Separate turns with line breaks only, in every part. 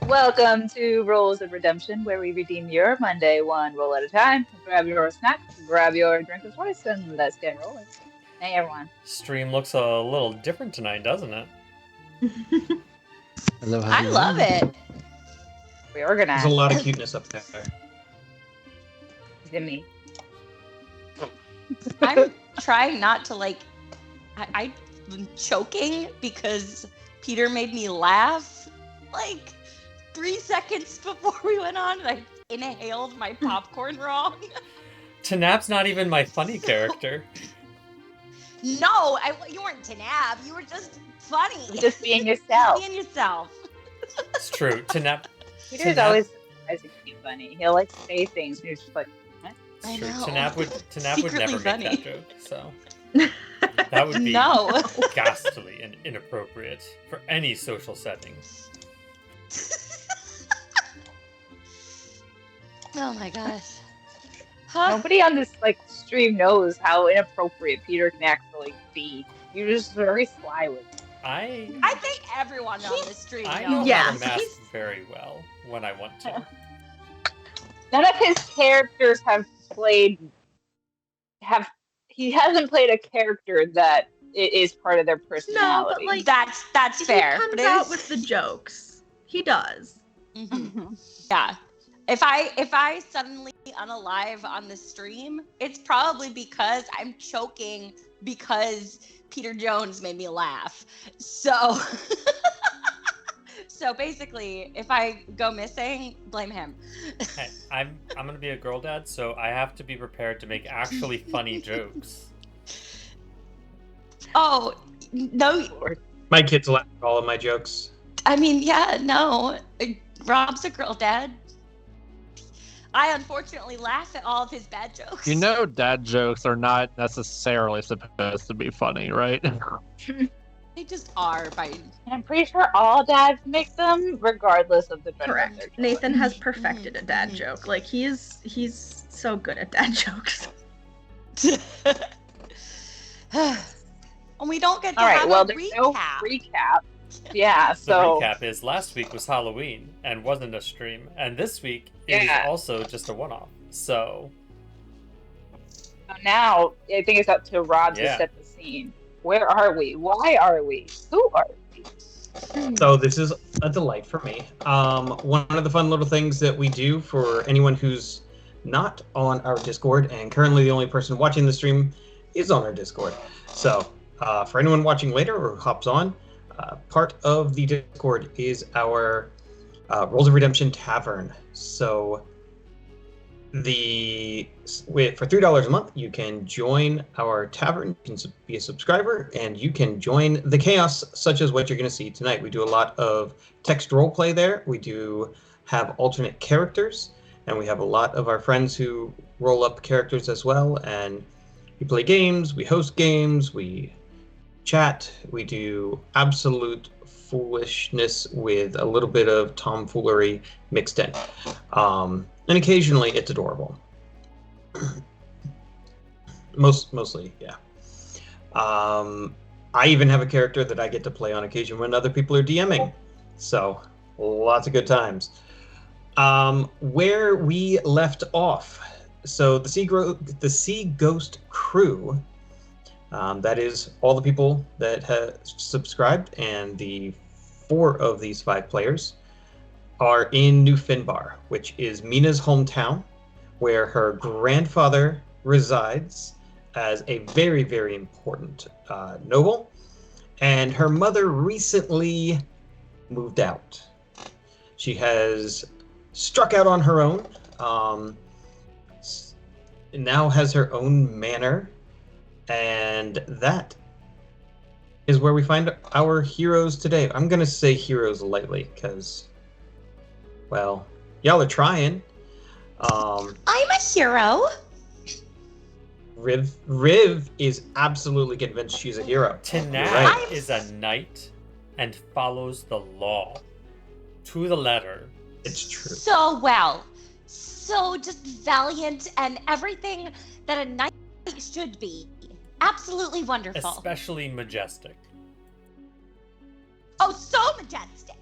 Welcome to Rolls of Redemption, where we redeem your Monday one roll at a time. Grab your snack, grab your drink of choice, and let's get rolling. Hey, everyone.
Stream looks a little different tonight, doesn't it?
Hello,
I love it.
We organized.
There's a lot of cuteness up there.
Zimmy.
I'm trying not to I'm choking because Peter made me laugh 3 seconds before we went on, and I inhaled my popcorn wrong.
Tanap's not even my funny character.
No, you weren't Tanab. You were just funny.
Just being yourself.
Being yourself.
It's true. Tanap.
Peter's always surprisingly funny. He'll say things, and you're just like, what?
I
True.
know.
Tanap would never
funny.
make that joke. So that would be ghastly and inappropriate for any social setting.
Oh my gosh.
Nobody on this stream knows how inappropriate Peter can actually be. You're just very sly with it.
I think everyone on this stream
I
knows.
know how to mask very well when I want to.
None of his characters he hasn't played a character that is part of their personality.
No, but
that's fair.
He comes out with the jokes. He does.
Mm-hmm. Yeah. If I suddenly unalive on the stream, it's probably because I'm choking because Peter Jones made me laugh. So so basically, if I go missing, blame him.
Hey, I'm gonna be a girl dad, so I have to be prepared to make actually funny jokes.
Oh no!
My kids laugh at all of my jokes.
I mean, yeah, no. Rob's a girl dad. I unfortunately laugh at all of his bad jokes.
You know, dad jokes are not necessarily supposed to be funny, right?
They just are.
And I'm pretty sure all dads make them, regardless of the gender.
Correct. Nathan has perfected a dad joke. He's so good at dad jokes.
And we don't get to
all right,
have
well,
a
there's
recap.
no recap. Yeah,
The
so
recap is last week was Halloween and wasn't a stream, and this week is also just a one-off. So
now I think it's up to Rob to set the scene. Where are we? Why are we? Who are we?
So this is a delight for me. One of the fun little things that we do for anyone who's not on our Discord, and currently the only person watching the stream is on our Discord. So for anyone watching later or who hops on, part of the Discord is our Rolls of Redemption Tavern. So for $3 a month, you can join our tavern. You can be a subscriber, and you can join the chaos, such as what you're going to see tonight. We do a lot of text roleplay there. We do have alternate characters, and we have a lot of our friends who roll up characters as well. And we play games, we host games, we chat, we do absolute foolishness with a little bit of tomfoolery mixed in. And occasionally it's adorable. Mostly, yeah. I even have a character that I get to play on occasion when other people are DMing. So, lots of good times. Where we left off. So the Sea Ghost crew, that is all the people that have subscribed, and the 4 of these 5 players are in New Finbar, which is Mina's hometown, where her grandfather resides as a very, very important noble, and her mother recently moved out. She has struck out on her own, now has her own manor, and that is where we find our heroes today. I'm going to say heroes lightly, because, well, y'all are trying.
I'm a hero.
Riv is absolutely convinced she's a hero.
Tanab is a knight and follows the law to the letter.
It's true.
So well. So just valiant and everything that a knight should be. Absolutely wonderful.
Especially majestic.
Oh, so majestic.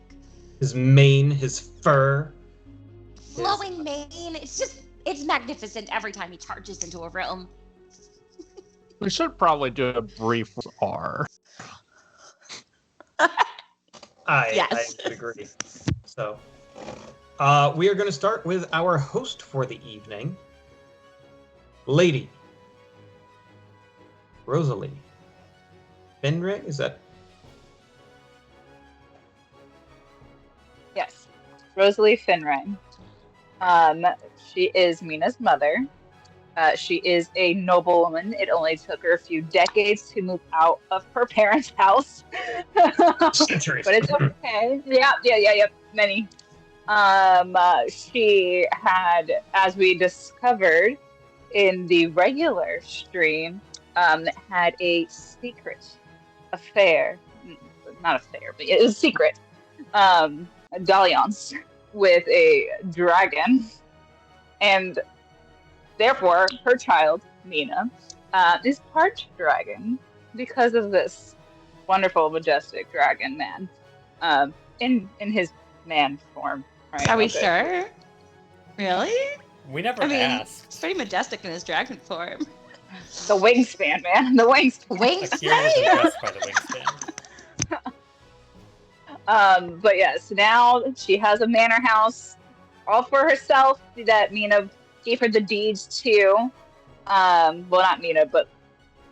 his mane, his fur.
Flowing mane. It's magnificent every time he charges into a room.
We should probably do a brief R.
I would agree. So, we are going to start with our host for the evening, Lady Rosalie Finray. Is that?
Yes, Rosalie Finray. She is Mina's mother. She is a noblewoman. It only took her a few decades to move out of her parents' house.
Centuries.
But it's okay. Yeah. Many. She had, as we discovered in the regular stream, had a secret affair. Not affair, but it was secret. A dalliance with a dragon. And therefore, her child, Mina, is part dragon because of this wonderful, majestic dragon man in his man form. Right?
Are we sure? Really?
We never
I mean,
asked.
it's pretty majestic in his dragon form.
The wingspan, man. The wingspan.
Akira was impressed by the wingspan.
But yes, now she has a manor house all for herself that Mina gave her the deeds to. Well, not Mina, but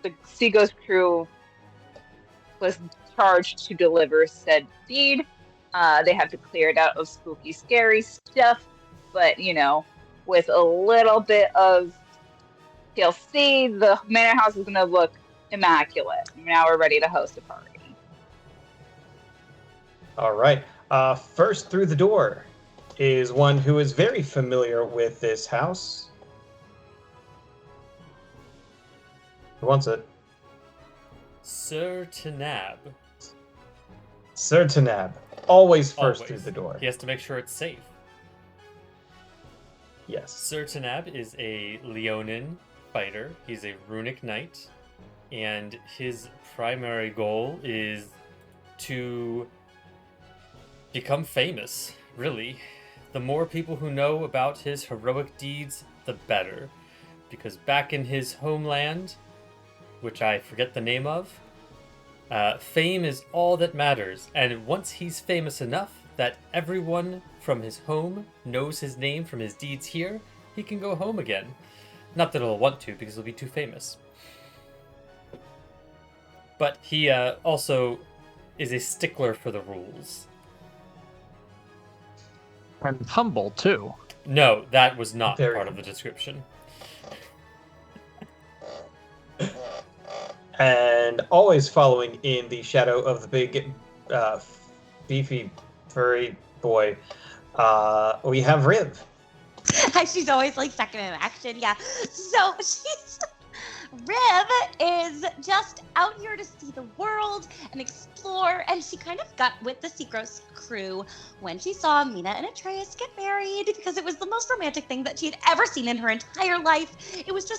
the Seaghost crew was charged to deliver said deed. They have to clear it out of spooky, scary stuff, but with a little bit of TLC, the manor house is going to look immaculate. Now we're ready to host a party.
All right. First through the door is one who is very familiar with this house. Who wants it?
Sir Tanab.
Sir Tanab. Always first through the door.
He has to make sure it's safe.
Yes.
Sir Tanab is a Leonin fighter. He's a runic knight. And his primary goal is to become famous, really. The more people who know about his heroic deeds, the better. Because back in his homeland, which I forget the name of, fame is all that matters. And once he's famous enough that everyone from his home knows his name from his deeds here, he can go home again. Not that he'll want to, because he'll be too famous. But he also is a stickler for the rules.
And humble, too.
No, that was not part of the description.
And always following in the shadow of the big, beefy, furry boy, we have Riv.
She's always like second in action, yeah. So Riv is just out here to see the world and explore, and she kind of got with the Seaghost crew when she saw Mina and Atreus get married, because it was the most romantic thing that she had ever seen in her entire life. It was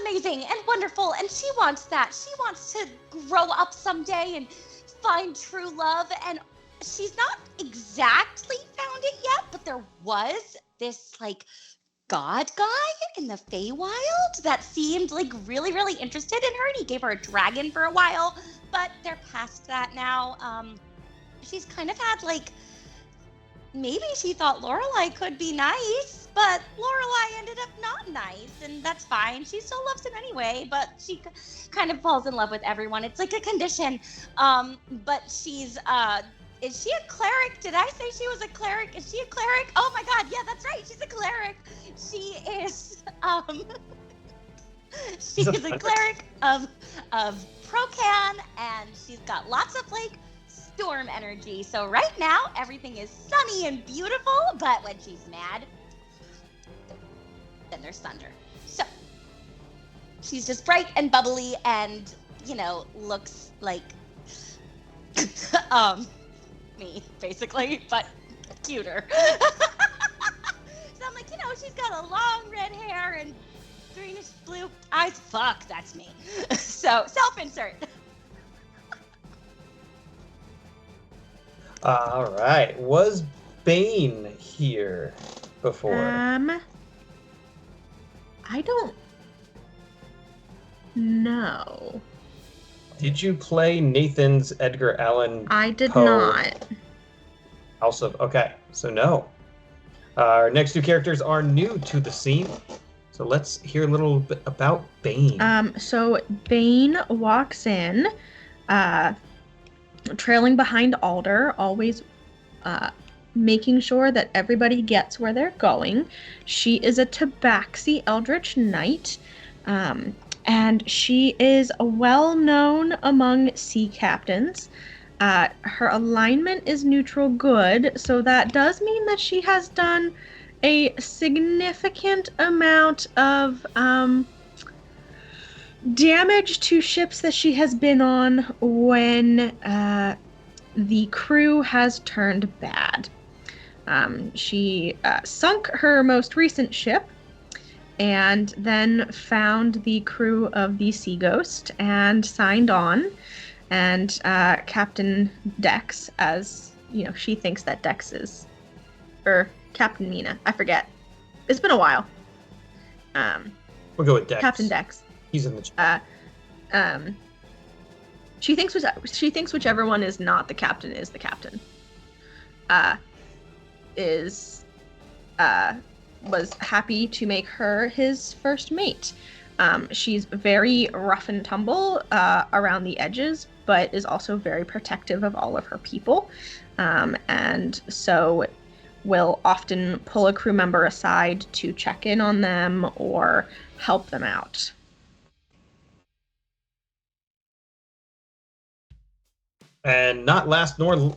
amazing and wonderful, and she wants that. She wants to grow up someday and find true love, and she's not exactly found it yet, but there was this god guy in the Feywild that seemed really, really interested in her, and he gave her a dragon for a while, but they're past that now. She's kind of had maybe she thought Lorelai could be nice, but Lorelai ended up not nice, and that's fine. She still loves him anyway, but she kind of falls in love with everyone. It's like a condition. But she's is she a cleric? Did I say she was a cleric? Is she a cleric? Oh my god, yeah, that's right. She's a cleric. She is she is a cleric of Procan, and she's got lots of storm energy. So right now everything is sunny and beautiful, but when she's mad, then there's thunder. So she's just bright and bubbly and, looks like me, basically, but cuter. So I'm like, she's got a long red hair and greenish blue eyes. Fuck, that's me. So self-insert.
All right. Was Bane here before?
I don't know.
Did you play Nathan's Edgar Allan
I did
Poe
not.
House of... Okay, so no. Our next two characters are new to the scene. So let's hear a little bit about Bane.
So Bane walks in, trailing behind Alder, always making sure that everybody gets where they're going. She is a Tabaxi Eldritch Knight, and she is well known among sea captains. Her alignment is neutral good, so that does mean that she has done a significant amount of damage to ships that she has been on when the crew has turned bad. She sunk her most recent ship and then found the crew of the Sea Ghost and signed on. And Captain Dex, as you know, she thinks that Dex is, or Captain Mina, I forget. It's been a while.
We'll go with Dex.
Captain Dex.
He's in the chat.
She thinks whichever one is not the captain is the captain. Was happy to make her his first mate. She's very rough and tumble around the edges, but is also very protective of all of her people. And so will often pull a crew member aside to check in on them or help them out.
And not last nor,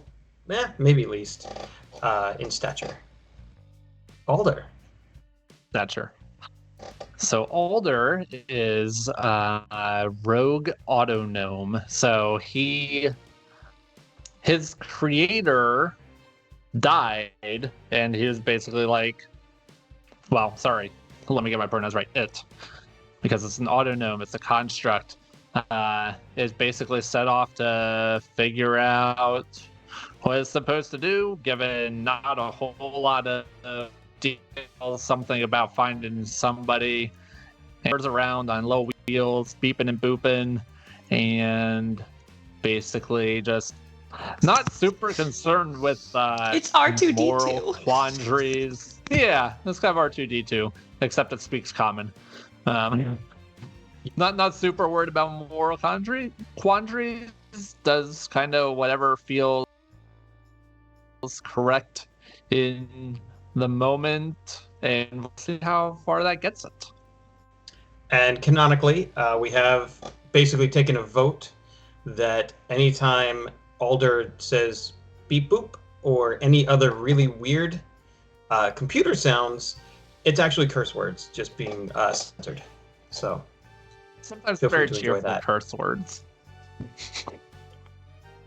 maybe least, in stature. Alder.
Stature. So Alder is a rogue auto gnome. So his creator died, and he was basically like, well, sorry, let me get my pronouns right. It, because it's an auto gnome, it's a construct. Is basically set off to figure out what it's supposed to do, given not a whole lot of details, something about finding somebody and around on low wheels, beeping and booping, and basically just not super concerned with
It's R2D2.
moral quandaries. Yeah, it's kind of R2D2, except it speaks common. Not super worried about moral quandaries. Does kind of whatever feels correct in the moment, and we'll see how far that gets it.
And canonically, we have basically taken a vote that anytime Alder says beep boop or any other really weird computer sounds, it's actually curse words just being censored. So
Sometimes
feel free
very
to enjoy
cheerful
that.
curse words.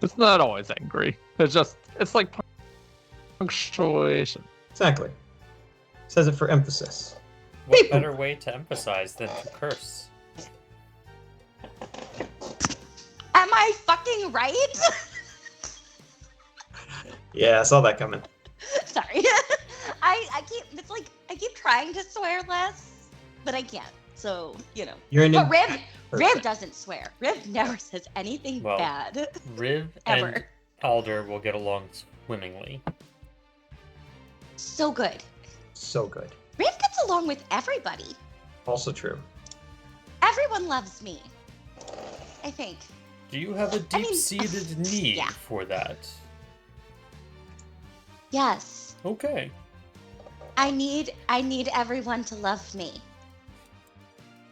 It's not always angry. It's like punctuation.
Exactly. Says it for emphasis.
What better way to emphasize than to curse?
Am I fucking right?
Yeah, I saw that coming.
Sorry. I keep trying to swear less, but I can't. So, you know.
You're in
But
a
Riv doesn't swear. Riv never says anything
Well,
bad.
Riv
Ever.
and Alder will get along swimmingly.
So good.
so good.
Riv gets along with everybody.
Also true.
Everyone loves me. I think.
Do you have a
I mean,
deep-seated need
yeah.
for that?
Yes.
Okay.
I need everyone to love me.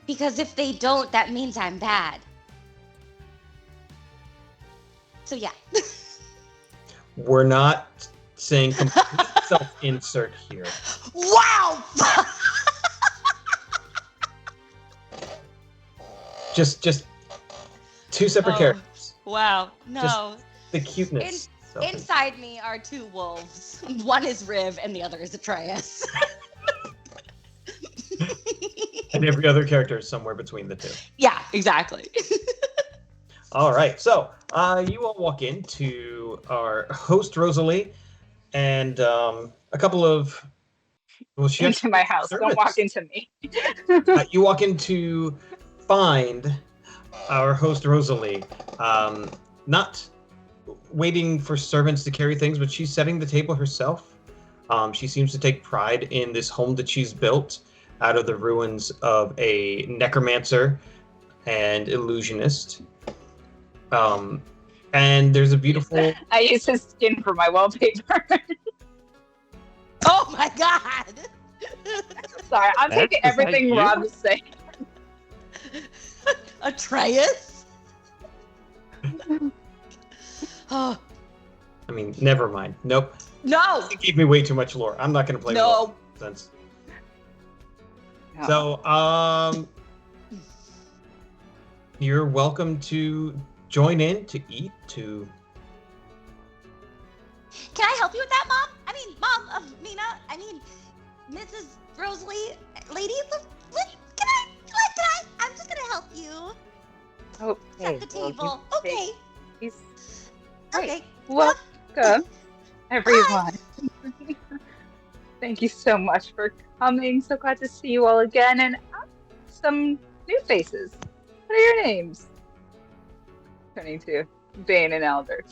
Because if they don't, that means I'm bad. So yeah.
We're not saying complete self-insert here.
Wow!
Just two separate
Oh.
characters.
Wow. No.
The cuteness.
Inside me are two wolves. One is Riv and the other is Atreus.
And every other character is somewhere between the two.
Yeah, exactly.
All right, so you all walk into to our host Rosalie and a couple of. Well, she
Into my house. Don't walk into me.
You walk in to find our host Rosalie, not waiting for servants to carry things, but she's setting the table herself. She seems to take pride in this home that she's built out of the ruins of a necromancer and illusionist. And there's a beautiful.
I use his skin for my wallpaper.
Oh my god!
Sorry, I'm taking
Is that
everything
you?
Rob is saying.
Atreus? Oh,
I mean, never mind. Nope.
no!
It gave me way too much lore. I'm not going to play
No.
nonsense.
No.
So, you're welcome to join in, to eat, to.
Can I help you with that, Mom? I mean, Mom of Mina. I mean, Mrs. Rosalie, lady. Can I? I'm just gonna help you
Okay.
set the
well,
table. Okay.
he's-
Okay.
Welcome, everyone. Thank you so much for coming. So glad to see you all again, and some new faces. What are your names? Turning to Bane and Elder.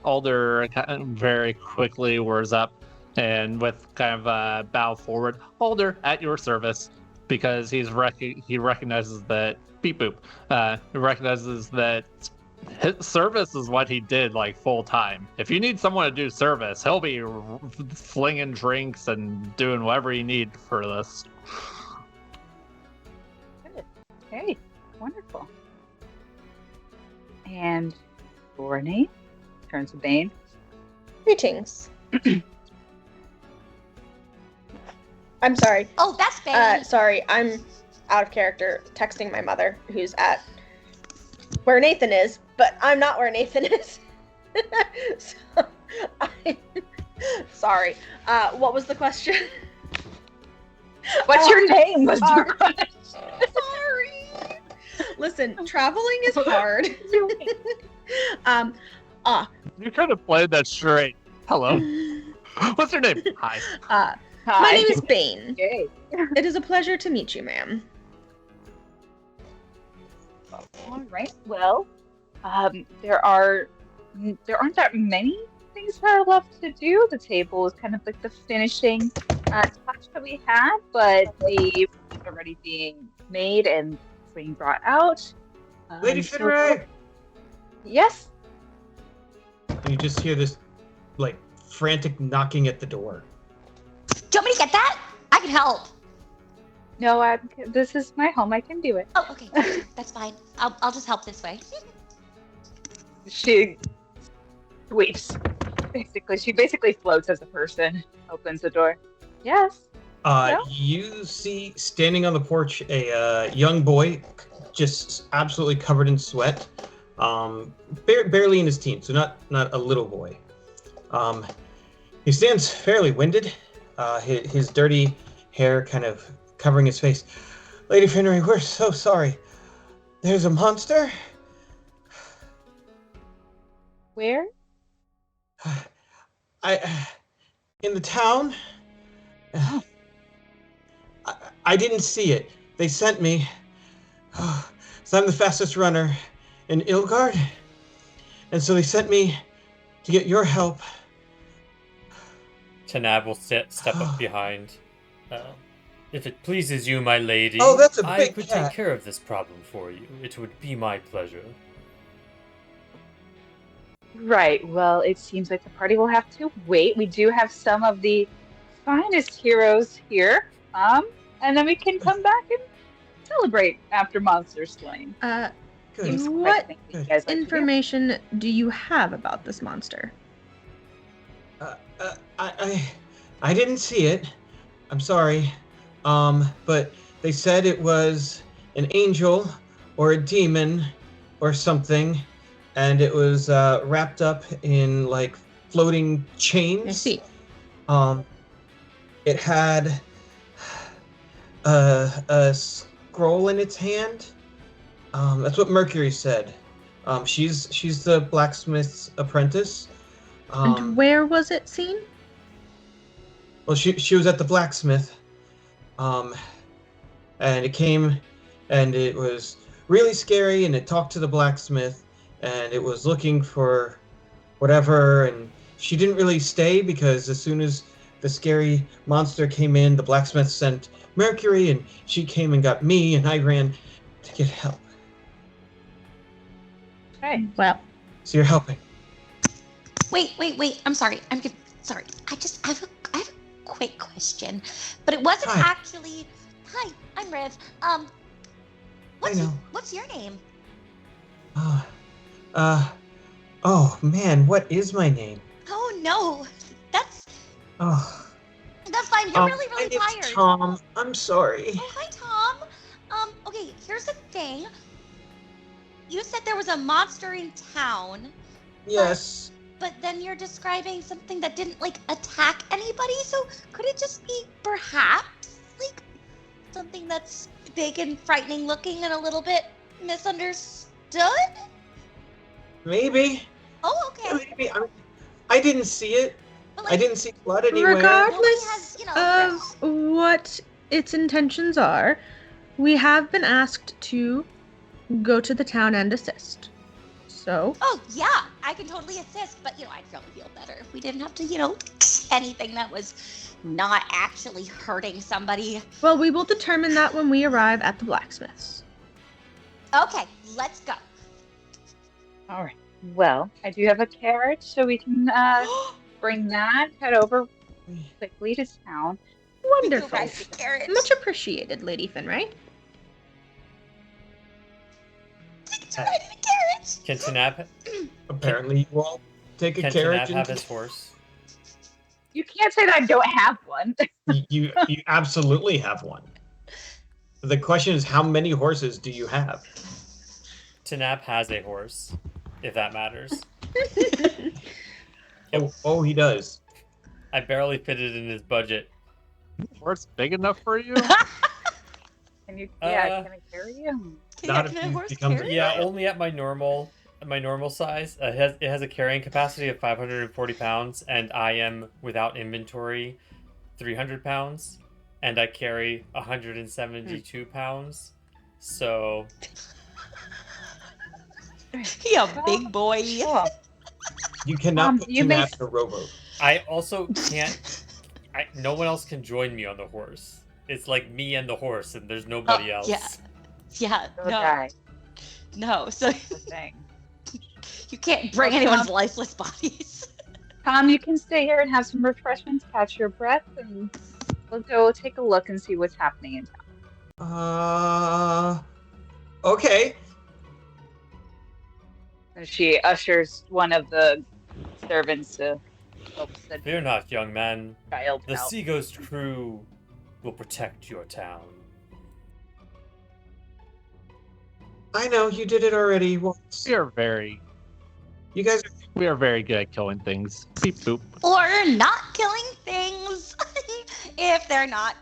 Alder very quickly whirs up and with kind of a bow forward, Alder, at your service, because he recognizes that beep boop. He recognizes that his service is what he did like full time. If you need someone to do service, he'll be flinging drinks and doing whatever you need for this.
Good. Okay. Wonderful. And your name? Turn to Bane.
Greetings. I'm sorry.
Oh, that's Bane.
Sorry, I'm out of character texting my mother, who's at where Nathan is, but I'm not where Nathan is. So, sorry. What was the question?
What's your name? Was the
sorry.
question.
Sorry. Listen, traveling is hard.
You could have played that straight. Hello. What's your name? Hi.
Hi.
My name is Bane.
Okay.
It is a pleasure to meet you, ma'am.
All right. Well, there aren't that many things that are left to do. The table is kind of like the finishing touch that we had, but the food is already being made and being brought out.
Lady
so-
Finray!
Yes.
And you just hear this, like, frantic knocking at the door.
Do you want me to get that? I can help.
No, this is my home. I can do it.
Oh, okay. That's fine. I'll just help this way.
She sweeps. She basically floats as a person. Opens the door. Yes. No?
You see standing on the porch a young boy, just absolutely covered in sweat, barely in his teens, so not a little boy. He stands fairly winded, his dirty hair kind of covering his face. Lady Finnery, we're so sorry. There's a monster?
Where?
In the town? I didn't see it. They sent me. So I'm the fastest runner in Ilgard. And so they sent me to get your help.
Tanab will step up behind. If it pleases you, my lady,
Oh, that's a
I
big
could
cat.
take care of this problem for you. It would be my pleasure.
Right. Well, it seems like the party will have to wait. We do have some of the finest heroes here. And then we can come back and celebrate after Monster Slain.
Good.
What
Think you guys like to do.
information do you have about this monster?
I didn't see it. I'm sorry. But they said it was an angel or a demon or something, and it was wrapped up in like floating chains.
I see.
It had a scroll in its hand. That's what Mercury said. She's the blacksmith's apprentice.
And where was it seen?
Well, she was at the blacksmith, and it came, and it was really scary, and it talked to the blacksmith, and it was looking for whatever, and she didn't really stay because as soon as the scary monster came in, the blacksmith sent Mercury, and she came and got me, and I ran to get help.
Okay.
Well,
So you're helping.
Wait. I'm sorry. Sorry. I have a quick question, but it wasn't
Hi.
actually. Hi, I'm Rev.
know.
What's your name?
Oh man, what is my name?
Oh no, that's
Oh,
fine. You're really
my name's
tired.
Tom. I'm sorry.
Oh, hi, Tom. Okay, here's the thing. You said there was a monster in town,
Yes.
but then you're describing something that didn't, like, attack anybody, so could it just be perhaps, like, something that's big and frightening looking and a little bit misunderstood?
Maybe.
Oh,
Yeah,
okay.
maybe. I didn't see it.
But,
I
like,
didn't see blood anywhere.
regardless
has, you know,
of what its intentions are, we have been asked to go to the town and assist. So,
Oh, yeah, I can totally assist, but, I'd probably feel better if we didn't have to, anything that was not actually hurting somebody.
well, we will determine that when we arrive at the blacksmith's.
Okay, let's go.
All right. Well, I do have a carriage, so we can bring that, head over quickly to town.
Wonderful.
We go ride the carriage.
Much appreciated, Lady Finray.
Ticket to ride in a carriage.
Can Tanab
Apparently, you all take a
can
carriage
Tanab have
and
his horse?
You can't say that I don't have one.
you absolutely have one. The question is, how many horses do you have?
Tanab has a horse, if that matters.
Oh, he does.
I barely fit it in his budget.
Horse big enough for you?
Can you?
Uh,
Can I carry you?
Not if
Can a
you
horse
become-
carry
Yeah,
it?
only at my normal size. It has a carrying capacity of 540 pounds, and I am without inventory 300 pounds, and I carry 172 pounds. So
Yeah, big boy.
Cool.
You cannot put
you
two
may-
naps in a rowboat.
I also can't. No one else can join me on the horse. It's like me and the horse, and there's nobody else.
yeah. Yeah,
Go
no,
die.
no. So
The thing.
you can't bring
Well,
anyone's
Tom-
lifeless bodies.
Tom, you can stay here and have some refreshments, catch your breath, and we'll go take a look and see what's happening in town.
Okay.
And she ushers one of the servants to help the
Fear not, young man.
child
The
out.
Sea Ghost crew will protect your town.
I know you did it already once.
We are very very good at killing things. Beep boop.
Or not killing things if they're not,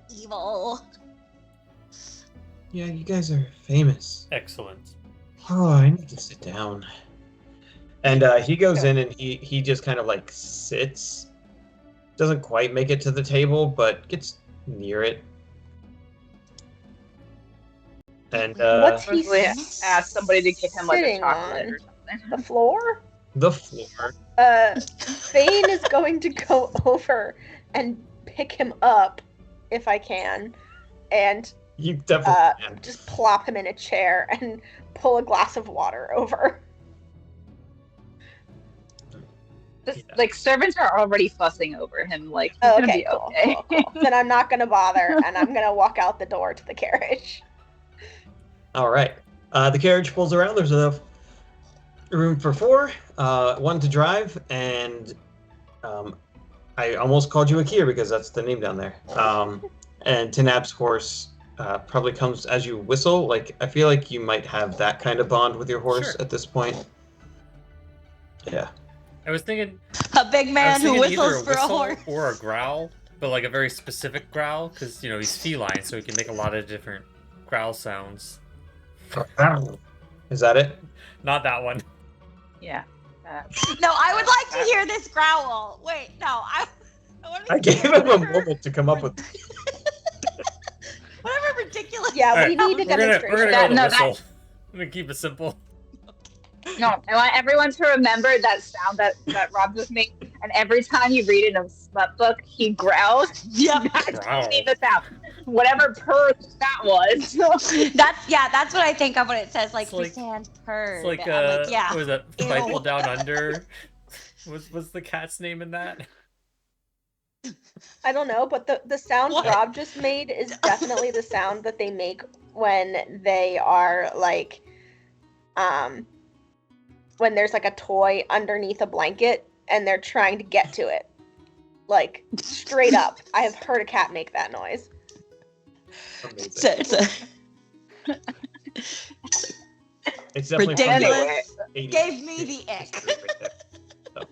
evil.
Yeah, you guys are famous.
Excellent.
Oh, I need to sit down. And he goes in and he just kind of like sits. Doesn't quite make it to the table, but gets near it. And
What's he
Usually ask somebody to give him like a
sitting
chocolate
on?
or something.
The floor?
the floor.
Thane is going to go over and pick him up, if I can, and
You definitely can.
just plop him in a chair and pull a glass of water over.
Just,
Yeah.
like servants are already fussing over him. Like he's
Oh,
gonna
okay,
be
cool,
okay.
cool. Then I'm not going to bother, and I'm going to walk out the door to the carriage.
All right. The carriage pulls around. There's enough room for four, one to drive, and I almost called you Akir because that's the name down there. And Tanab's horse probably comes as you whistle. Like, I feel like you might have that kind of bond with your horse
Sure.
at this point. Yeah.
I was thinking
A big man who
either
whistles for a
whistle
horse.
or a growl, but like a very specific growl, because he's feline, so he can make a lot of different growl sounds.
Is that it?
Not that one.
Yeah.
No, I would like to hear this growl. Wait, no, I want to
I gave him a moment to come up with.
whatever ridiculous.
Yeah,
All
we
right,
need a
we're gonna
demonstration.
go with
No,
the
that-
whistle. I'm gonna keep it simple.
No, I want everyone to remember that sound that Rob just made. And every time you read it in a smut book, he growls.
Yep.
That's
Growl.
the sound. Whatever purr that was.
That's what I think of when it says like
It's like-
Sand purred.
It's like
I'm like, yeah.
what was that?
Ew.
Rifle Down Under. Was the cat's name in that?
I don't know, but the sound
What?
Rob just made is definitely the sound that they make when they are like, when there's like a toy underneath a blanket and they're trying to get to it. Like, straight up. I have heard a cat make that noise.
Amazing. It's definitely from the
Ridiculous.
80s.
Gave me the ick.
history right there. So.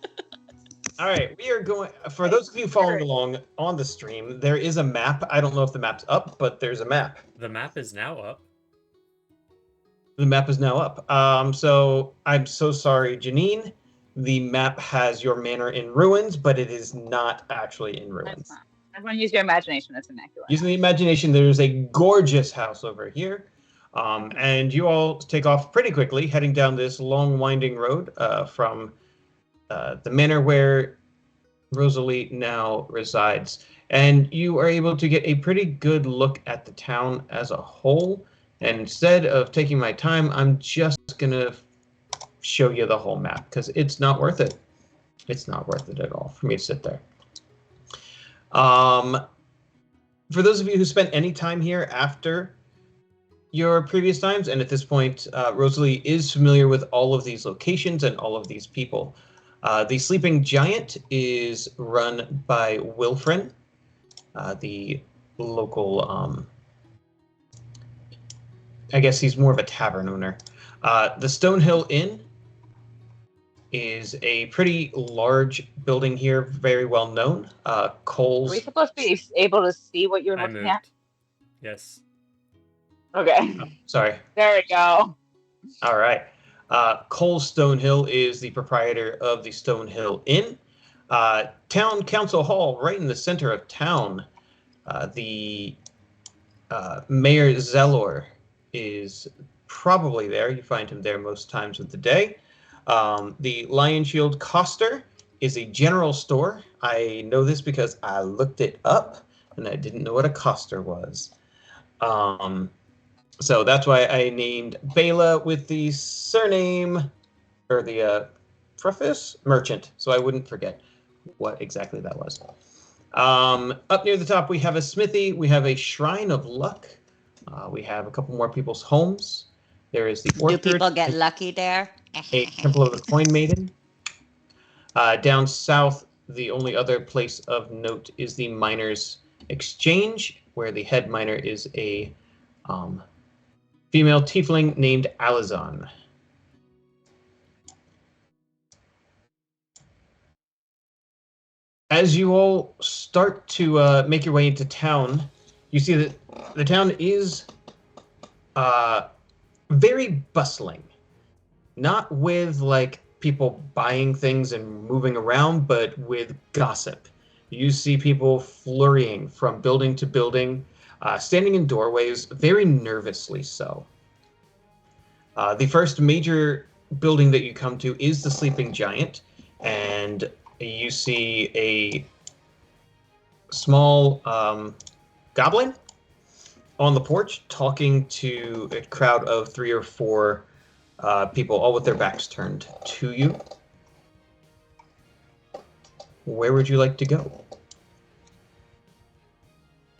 All right, we are going. For those of you following along on the stream, there is a map. I don't know if the map's up, but there's a map.
The map is now up.
The map is now up. So I'm so sorry, Janine. The map has your manor in ruins, but it is not actually in ruins.
That's not. Everyone use your imagination. It's immaculate.
Using the imagination, there's a gorgeous house over here. And you all take off pretty quickly, heading down this long, winding road from the manor where Rosalie now resides. And you are able to get a pretty good look at the town as a whole. And instead of taking my time, I'm just going to show you the whole map, because it's not worth it. It's not worth it at all for me to sit there. For those of you who spent any time here after your previous times, and at this point, Rosalie is familiar with all of these locations and all of these people. The Sleeping Giant is run by Wilfrin, the local, I guess he's more of a tavern owner. The Stonehill Inn is a pretty large building here, very well known.
Are
Cole's.
we supposed to be able to see what you're
I
looking
moved.
at?
Yes.
Okay.
Sorry.
There we go.
All right. Cole Stonehill is the proprietor of the Stonehill Inn. Town Council Hall, right in the center of town. The Mayor Zellor is probably there. You find him there most times of the day. The Lion Shield Coster is a general store. I know this because I looked it up, and I didn't know what a coster was. So that's why I named Bela with the surname, or the preface, Merchant, so I wouldn't forget what exactly that was. Up near the top, we have a smithy. We have a Shrine of Luck. We have a couple more people's homes. There is the orchard.
Do people get lucky there?
A Temple of the Coin Maiden. Down south, the only other place of note is the Miners' Exchange, where the head miner is a female tiefling named Alizon. As you all start to make your way into town, you see that the town is very bustling. Not with like people buying things and moving around, but with gossip. You see people flurrying from building to building, standing in doorways, very nervously so. The first major building that you come to is the Sleeping Giant, and you see a small goblin on the porch talking to a crowd of 3 or 4 people, all with their backs turned to you. Where would you like to go?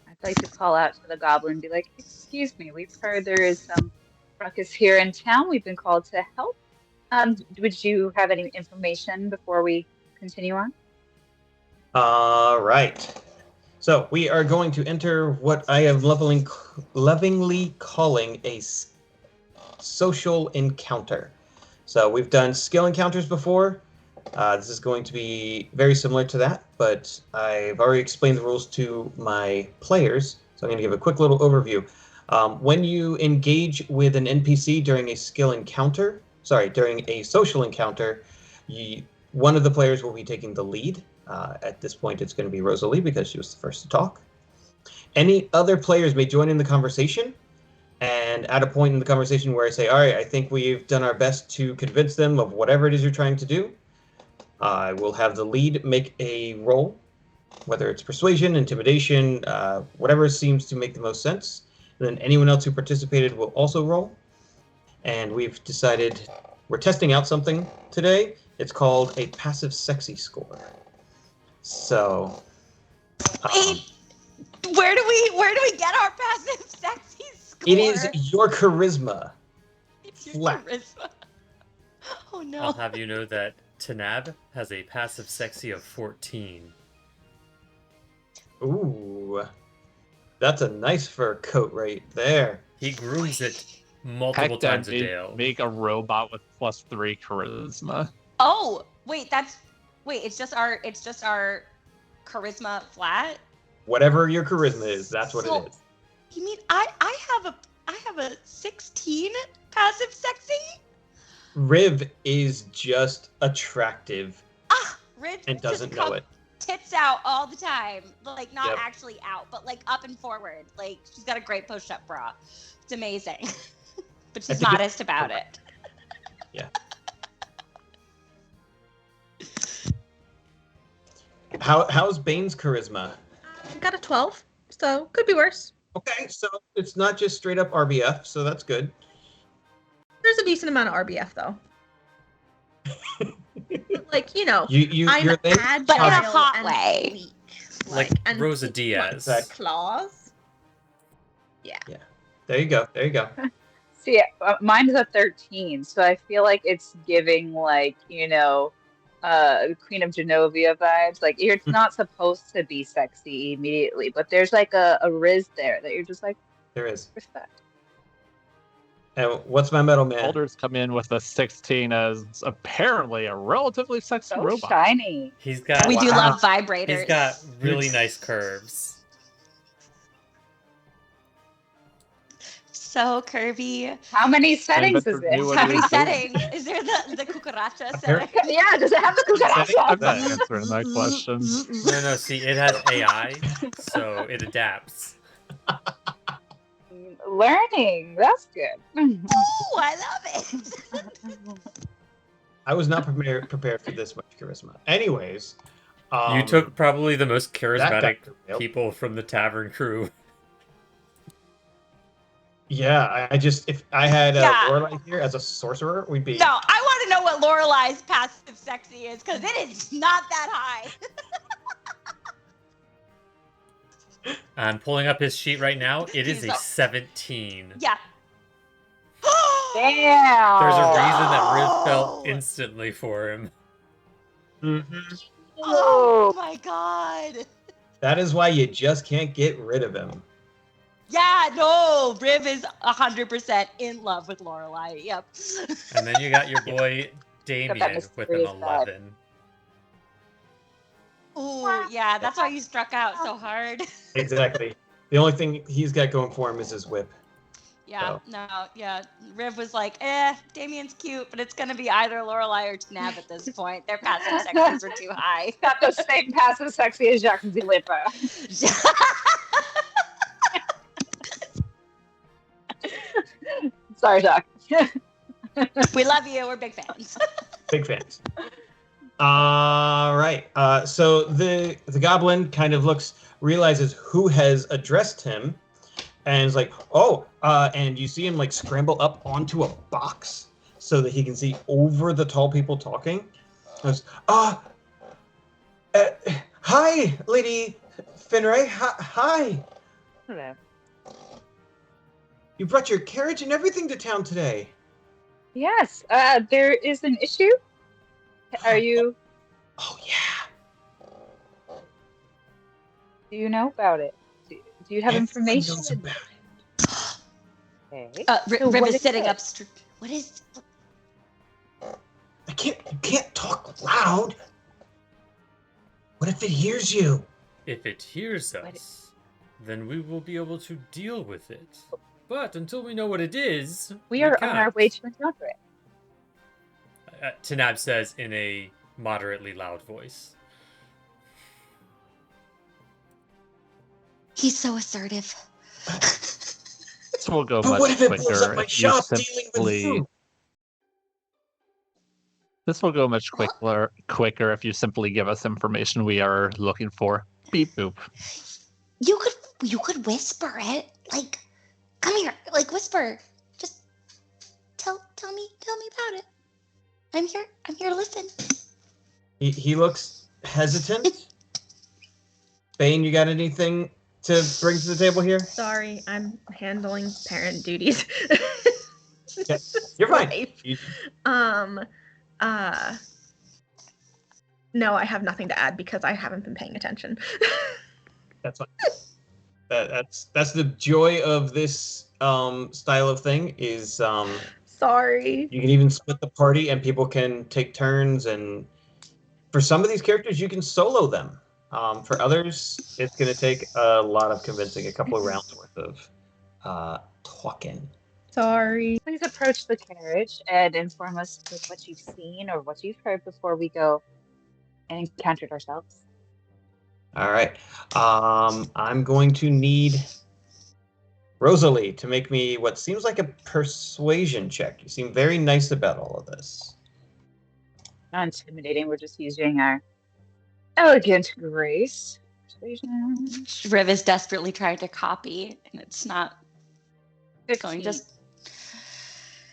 I'd like to call out to the goblin and be like, excuse me, we've heard there is some ruckus here in town. We've been called to help. Would you have any information before we continue on?
All right. So we are going to enter what I am lovingly calling a social encounter. So we've done skill encounters before. This is going to be very similar to that, but I've already explained the rules to my players, so I'm going to give a quick little overview. When you engage with an NPC during a during a social encounter, one of the players will be taking the lead. At this point, it's going to be Rosalie because she was the first to talk. Any other players may join in the conversation, and at a point in the conversation where I say, all right, I think we've done our best to convince them of whatever it is you're trying to do, I will have the lead make a roll, whether it's persuasion, intimidation, whatever seems to make the most sense. And then anyone else who participated will also roll. And we've decided we're testing out something today. It's called a passive sexy score. So,
Wait, where do we get our passive sexy score?
it is your charisma.
It's your
flat.
charisma. Oh no.
I'll have you know that Tanab has a passive sexy of 14.
Ooh, that's a nice fur coat right there.
He grooms it multiple times a day.
Make a robot with +3 charisma.
Oh, it's just our charisma flat.
Whatever your charisma is, that's what
So-
it is.
You mean I have a 16 passive sexy?
Riv is just attractive
Rich
and doesn't
just
know
come
it.
Tits out all the time, like not
Yep.
actually out, but like up and forward. Like she's got a great push-up bra. It's amazing, but she's
think
modest about it.
Yeah. How's Bane's charisma?
Got a 12, so could be worse.
Okay, so it's not just straight up RBF, so that's good.
There's a decent amount of RBF though. Like,
you're
I'm
there.
agile
But in a hot
and
way.
sleek,
Like
and
Rosa
with
Diaz.
Exactly.
claws. Yeah.
There you go.
See, mine is a 13, so I feel like it's giving like, Queen of Genovia vibes. Like it's not supposed to be sexy immediately, but there's like a riz there that you're just like,
There is.
respect.
And what's my metal man?
Boulders come in with a 16 as apparently a relatively sexy
So
robot.
shiny.
He's got
We do
Wow.
love vibrators.
he's got really nice curves.
So curvy.
How many settings
but
is
for new
it?
How many
Doing-
settings? Is there the cucaracha setting?
Yeah, does it have the
Setting?
cucaracha?
I'm not answering that question.
No, see, it has AI, so it adapts.
Learning. That's good.
Ooh, I love it.
I was not prepared for this much charisma. Anyways,
You took probably the most
that
charismatic
got real.
people from the Tavern crew.
Yeah, if I had
Yeah.
Lorelai here as a sorcerer, we'd be.
No, I want to know what Lorelai's passive sexy is because it is not that high.
I'm pulling up his sheet right now. It is
He's
a
not-
17.
Yeah.
Damn.
There's a reason that Riv
Oh.
felt instantly for him.
Mhm.
Oh my god.
That is why you just can't get rid of him.
Yeah, no, Riv is 100% in love with Lorelai. Yep.
And then you got your boy Damien with an
mysterious vibe.
11.
Ooh, yeah, that's why you struck out so hard.
Exactly. The only thing he's got going for him is his whip.
Yeah,
So.
no, yeah. Riv was like, Damien's cute, but it's gonna be either Lorelai or Tanab at this point. Their passive sexes are too high.
Got the same passive sexy as Jacques Zilippa. Sorry, Jacques.
We love you. We're big fans.
Big fans. All right. So the goblin kind of realizes who has addressed him, and is like, oh, and you see him like scramble up onto a box so that he can see over the tall people talking. Goes, hi, Lady Finray. Hi.
Hello.
You brought your carriage and everything to town today.
Yes, there is an issue. Are you?
Oh yeah.
Do you know about it? Do you have
Everyone
information?
knows about it.
Okay.
Riv
what
is
is
sitting
it?
up. What is?
You can't talk loud. What if it hears you?
If it hears us, then we will be able to deal with it. But until we know what it is,
We are on our
can't.
way to encounter it.
Tanab says in a moderately loud voice.
He's so assertive.
This will go
But
much
what if it blows
quicker
up my
if you
shop dealing with
simply.
you?
This will go much quicker if you simply give us information we are looking for. Beep boop.
You could whisper it. Like, come here. Like, whisper. Just tell me about it. I'm here to listen.
He looks hesitant. Bane, you got anything to bring to the table here?
Sorry, I'm handling parent duties.
Yeah, you're fine.
Life.
You-
No, I have nothing to add because I haven't been paying attention.
That's fine. That's the joy of this style of thing is
Sorry.
you can even split the party and people can take turns, and for some of these characters you can solo them. For others, it's going to take a lot of convincing, a couple of rounds worth of talking.
Sorry.
Please approach the carriage and inform us with what you've seen or what you've heard before we go and encounter it ourselves.
All right. I'm going to need Rosalie to make me what seems like a persuasion check. You seem very nice about all of this.
Not intimidating. We're just using our elegant grace. Persuasion.
Riv is desperately trying to copy, and it's not going
15.
just.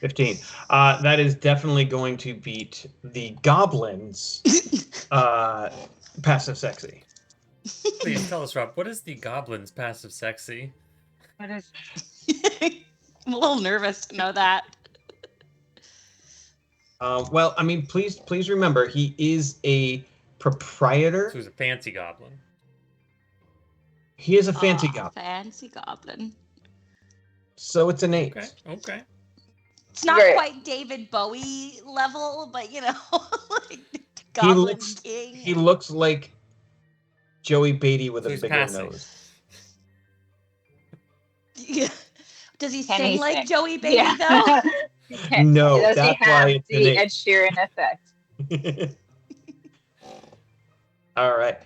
15. That is definitely going to beat the goblins' passive sexy.
Please tell us, Rob, what is the goblin's passive sexy?
What is
I'm a little nervous to know that.
Well, I mean, please remember, he is a proprietor.
So he's a fancy goblin.
He is a fancy goblin,
Fancy goblin.
so it's an 8.
Okay.
It's not
Right.
quite David Bowie level, but like Goblin King.
He looks like Joey Beatty with
So
a
he's
bigger
passing.
nose.
Yeah. Does he
Can
sing
he
like
sing?
Joey Beatty though?
No,
Does he
that's why
have
it's
the
an
Ed Sheeran effect?
8. All right.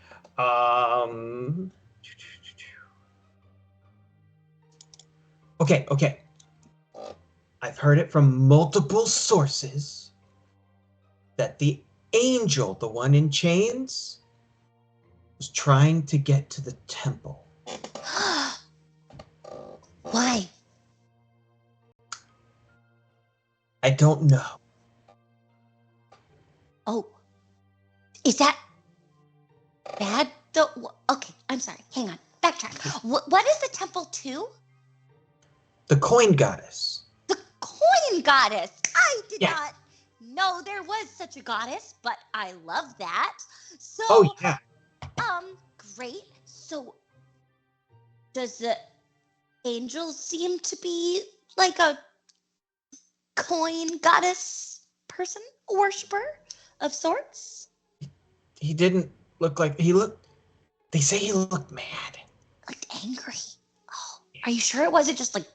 Okay. I've heard it from multiple sources that the angel, the one in chains, was trying to get to the temple.
Why?
I don't know.
Oh, is that bad? Though. Okay, I'm sorry. Hang on. Backtrack. What is the temple to?
The coin goddess.
The coin goddess. I did
Yeah.
not know there was such a goddess, but I love that. So,
Oh yeah.
Great. So, does the angel seem to be like a coin goddess person, a worshiper of sorts?
He didn't look like they say he looked mad.
Like angry. Oh, are you sure it wasn't just like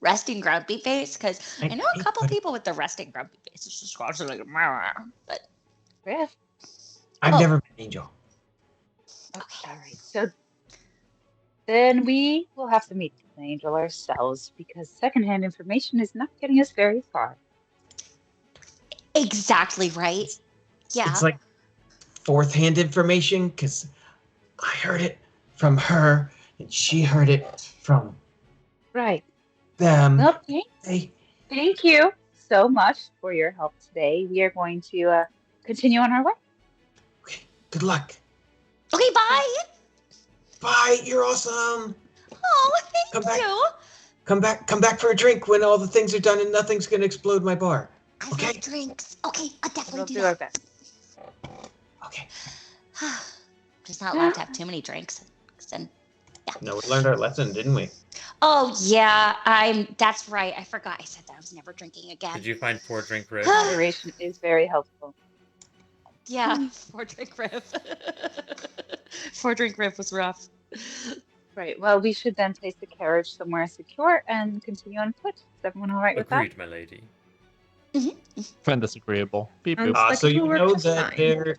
resting grumpy face? Because I know a couple people with the resting grumpy face. It's just constantly like, but
Riff.
I've
Oh.
never met an angel.
Okay. All right. So then we will have to meet the angel ourselves because secondhand information is not getting us very far.
exactly right. Yeah.
It's like fourth-hand information because I heard it from her and she heard it from
Right.
them.
Well,
They
thank you so much for your help today. We are going to continue on our way.
okay, good luck.
Okay, bye.
Bye, you're awesome.
Oh,
Come
thank
back.
you.
Come back for a drink when all the things are done and nothing's gonna explode my bar.
I
Okay.
love drinks. Okay, I'll
We'll
definitely
do
do
our
that.
best.
Okay.
Just not allowed to have too many drinks. 'Cause then,
No, we learned our lesson, didn't we?
oh yeah, that's right. I forgot I said that I was never drinking again.
Did you find 4-drink Riv?
Moderation is very helpful.
Yeah, 4-drink riff. 4-drink riff was rough.
Right. Well, we should then place the carriage somewhere secure and continue on foot. Is everyone all right with that?
Agreed, my lady.
Friend disagreeable. Beep boop.
Like
So
a
you
tool
know
request
that
sign.
there.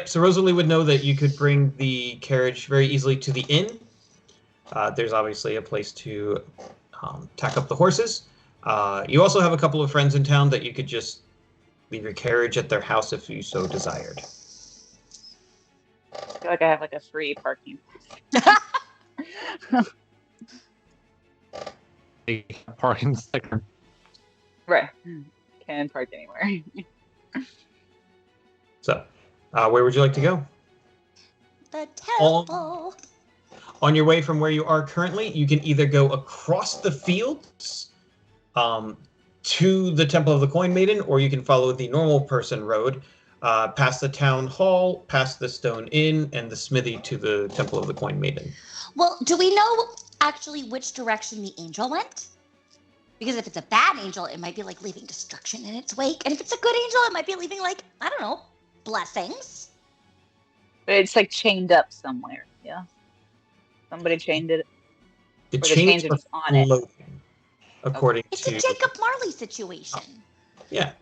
So Rosalie would know that you could bring the carriage very easily to the inn. There's obviously a place to tack up the horses. You also have a couple of friends in town that you could just leave your carriage at their house if you so desired.
I feel like I have like a free parking.
Parking sticker.
Right. Can park anywhere.
So, where would you like to go?
The temple.
On your way from where you are currently, you can either go across the fields to the Temple of the Coin Maiden, or you can follow the normal person road past the town hall, past the Stone Inn, and the smithy to the Temple of the Coin Maiden.
Well, do we know actually which direction the angel went? Because if it's a bad angel, it might be like leaving destruction in its wake. And if it's a good angel, it might be leaving like, I don't know, blessings.
But it's like chained up somewhere. Yeah. Somebody chained it.
The
Or the chains
chains
are
are
just on it.
floating, according
It's
to...
a Jacob Marley situation.
Yeah.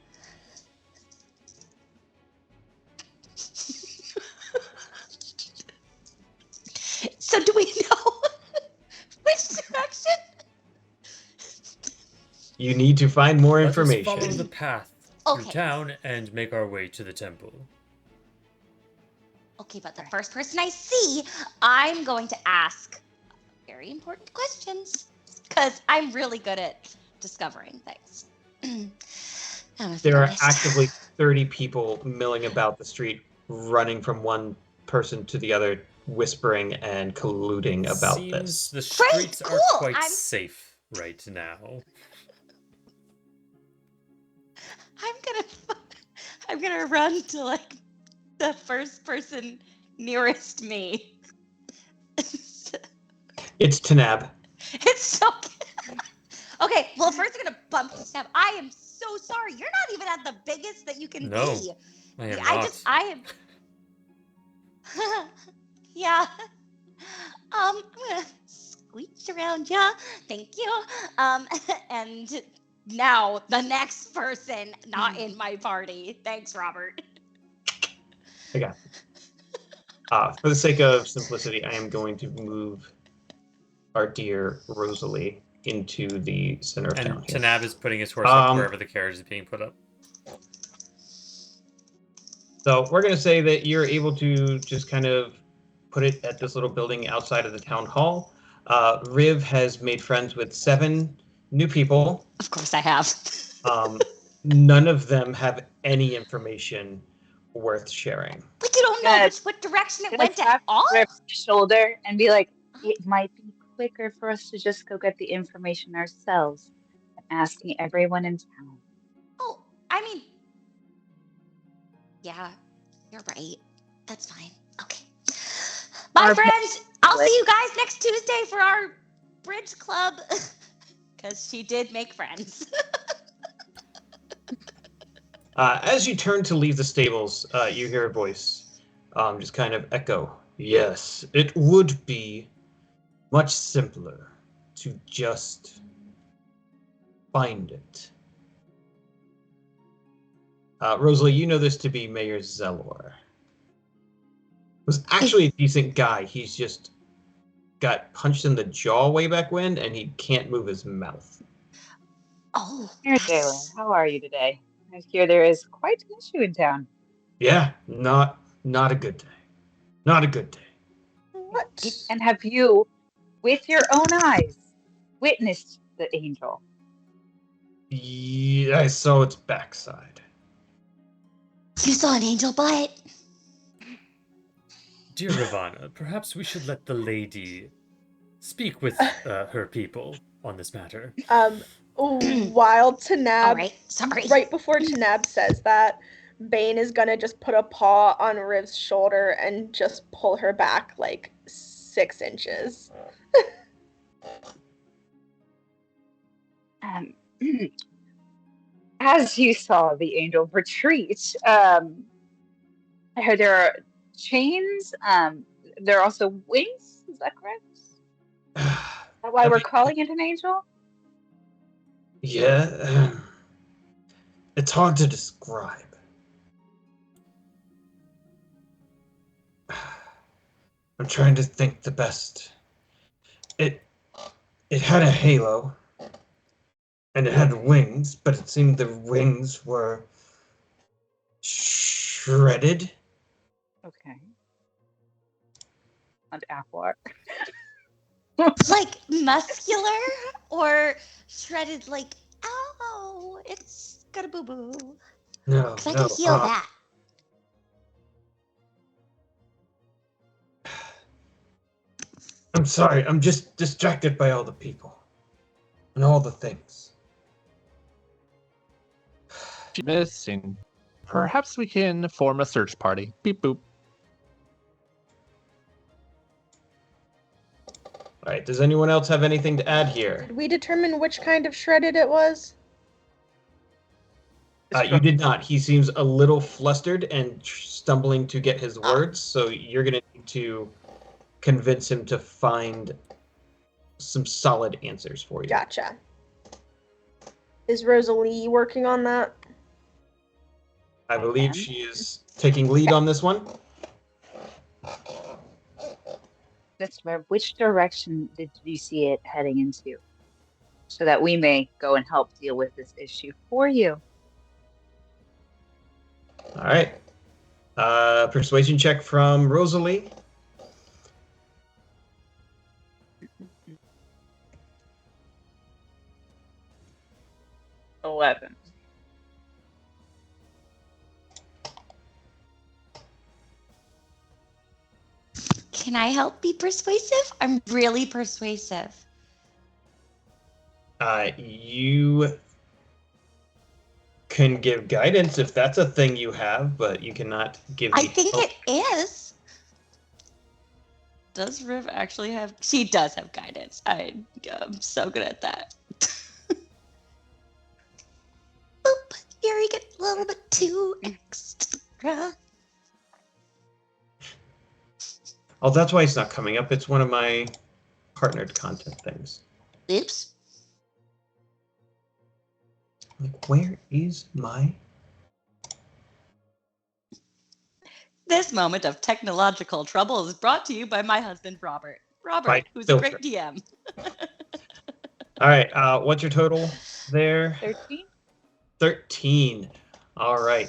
So do we know which direction?
You need to find more
Let us
information.
follow the path through
Okay.
town and make our way to the temple.
Okay, but the first person I see, I'm going to ask very important questions because I'm really good at discovering things. I don't know if you
There are
noticed.
actively 30 people milling about the street, running from one person to the other, whispering and colluding about
Seems
this.
the
Great,
streets are
cool,
quite
I'm-
safe right now.
I'm gonna run to like the first person nearest me.
It's Tanab.
It's so okay. Well, first I'm gonna bump the step. I am so sorry. You're not even at the biggest that you can
No,
be.
I am
I
not.
just I am. Yeah. I'm gonna squeeze around ya. Thank you. And now the next person not in my party. Thanks, Robert.
I got it. For the sake of simplicity, I am going to move our dear Rosalie into the center of
And
town here.
Tanab is putting his horse up
Um,
wherever the carriage is being put up.
So we're going to say that you're able to just kind of put it at this little building outside of the town hall. Riv has made friends with 7 new people.
Of course I have.
None of them have any information worth sharing.
But you don't know
Yeah.
what direction it
Can I
went at
tap
all?
Rip's shoulder and be like, it might be quicker for us to just go get the information ourselves than asking everyone in town.
Oh, I mean, yeah, you're right. That's fine. Okay. Bye,
Our
friends. I'll
like-
see you guys next Tuesday for our bridge club. Because she did make friends.
As you turn to leave the stables, you hear a voice just kind of echo. Yes, it would be much simpler to just find it. Rosalie, you know this to be Mayor Zelor. Was actually a decent guy. He's just got punched in the jaw way back when, and he can't move his mouth.
Oh,
Mayor Taylor, how are you today? I hear there is quite an issue in town.
Yeah, not a good day. Not a good day.
What?
And have you, with your own eyes, witnessed the angel?
Yeah, I saw its backside.
you saw an angel butt.
Dear Ravana, perhaps we should let the lady speak with her people on this matter.
While Tanab,
All right, sorry.
right before Tanab says that, Bane is gonna just put a paw on Riv's shoulder and just pull her back like 6 inches.
As you saw the angel retreat, I heard there are chains there are also wings. Is that correct? Is that why we're calling it an angel?
Yeah. It's hard to describe. I'm trying to think the best. It had a halo, and it had wings, but it seemed the wings were shredded.
Okay. And Aquark.
Like muscular or shredded like, oh, it's got a boo-boo.
No,
Because I can
no.
heal that.
I'm sorry. I'm just distracted by all the people and all the things.
She's missing. Perhaps we can form a search party. Beep boop.
All right. Does anyone else have anything to add here?
Did we determine which kind of shredded it was?
You did not. He seems a little flustered and stumbling to get his words, so you're going to need to convince him to find some solid answers for you.
Gotcha. Is Rosalie working on that?
I believe she is taking lead on this one.
Mister, which direction did you see it heading into? So that we may go and help deal with this issue for you.
All right. Persuasion check from Rosalie.
$11.
Can I help be persuasive? I'm really persuasive.
You can give guidance if that's a thing you have, but you cannot give
I
me
think
help.
it is. Does Riv actually have? She does have guidance. I'm so good at that. Boop. Here you get a little bit too extra.
Oh, that's why it's not coming up. It's one of my partnered content things.
Oops.
Like, where is my...
This moment of technological trouble is brought to you by my husband, Robert. Robert,
Right,
who's
filter.
a great DM.
All right, what's your total there?
13?
13. All right.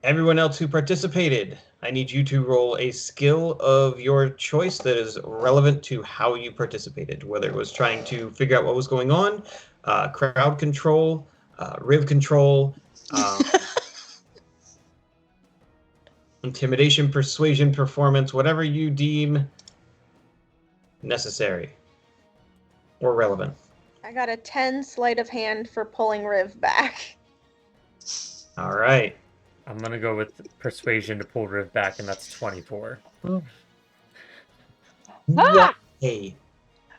Everyone else who participated, I need you to roll a skill of your choice that is relevant to how you participated, whether it was trying to figure out what was going on, crowd control, riv control, intimidation, persuasion, performance, whatever you deem necessary or relevant.
I got a 10 sleight of hand for pulling Riv back.
All right.
I'm gonna go with persuasion to pull Riv back, and that's 24.
Ah!
Hey.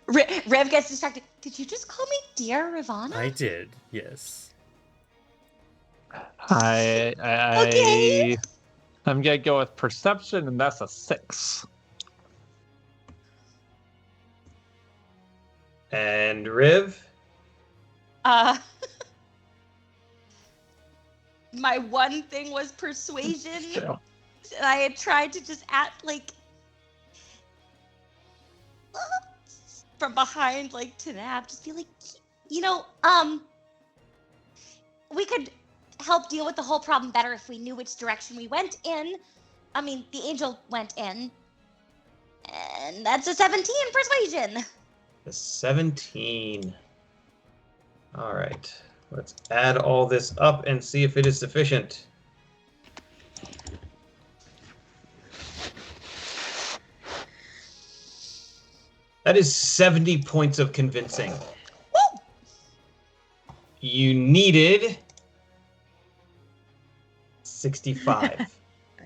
Rev gets distracted. Did you just call me Dear Ravana?
I did, yes.
Okay.
I'm gonna go with perception, and that's a 6.
And Riv?
My one thing was persuasion.
Yeah.
And I had tried to just act like from behind, like to nap, just be like, we could help deal with the whole problem better if we knew which direction we went in. I mean, the angel went in. And that's a 17 persuasion.
The 17. All right. Let's add all this up and see if it is sufficient. That is 70 points of convincing.
Woo!
You needed 65.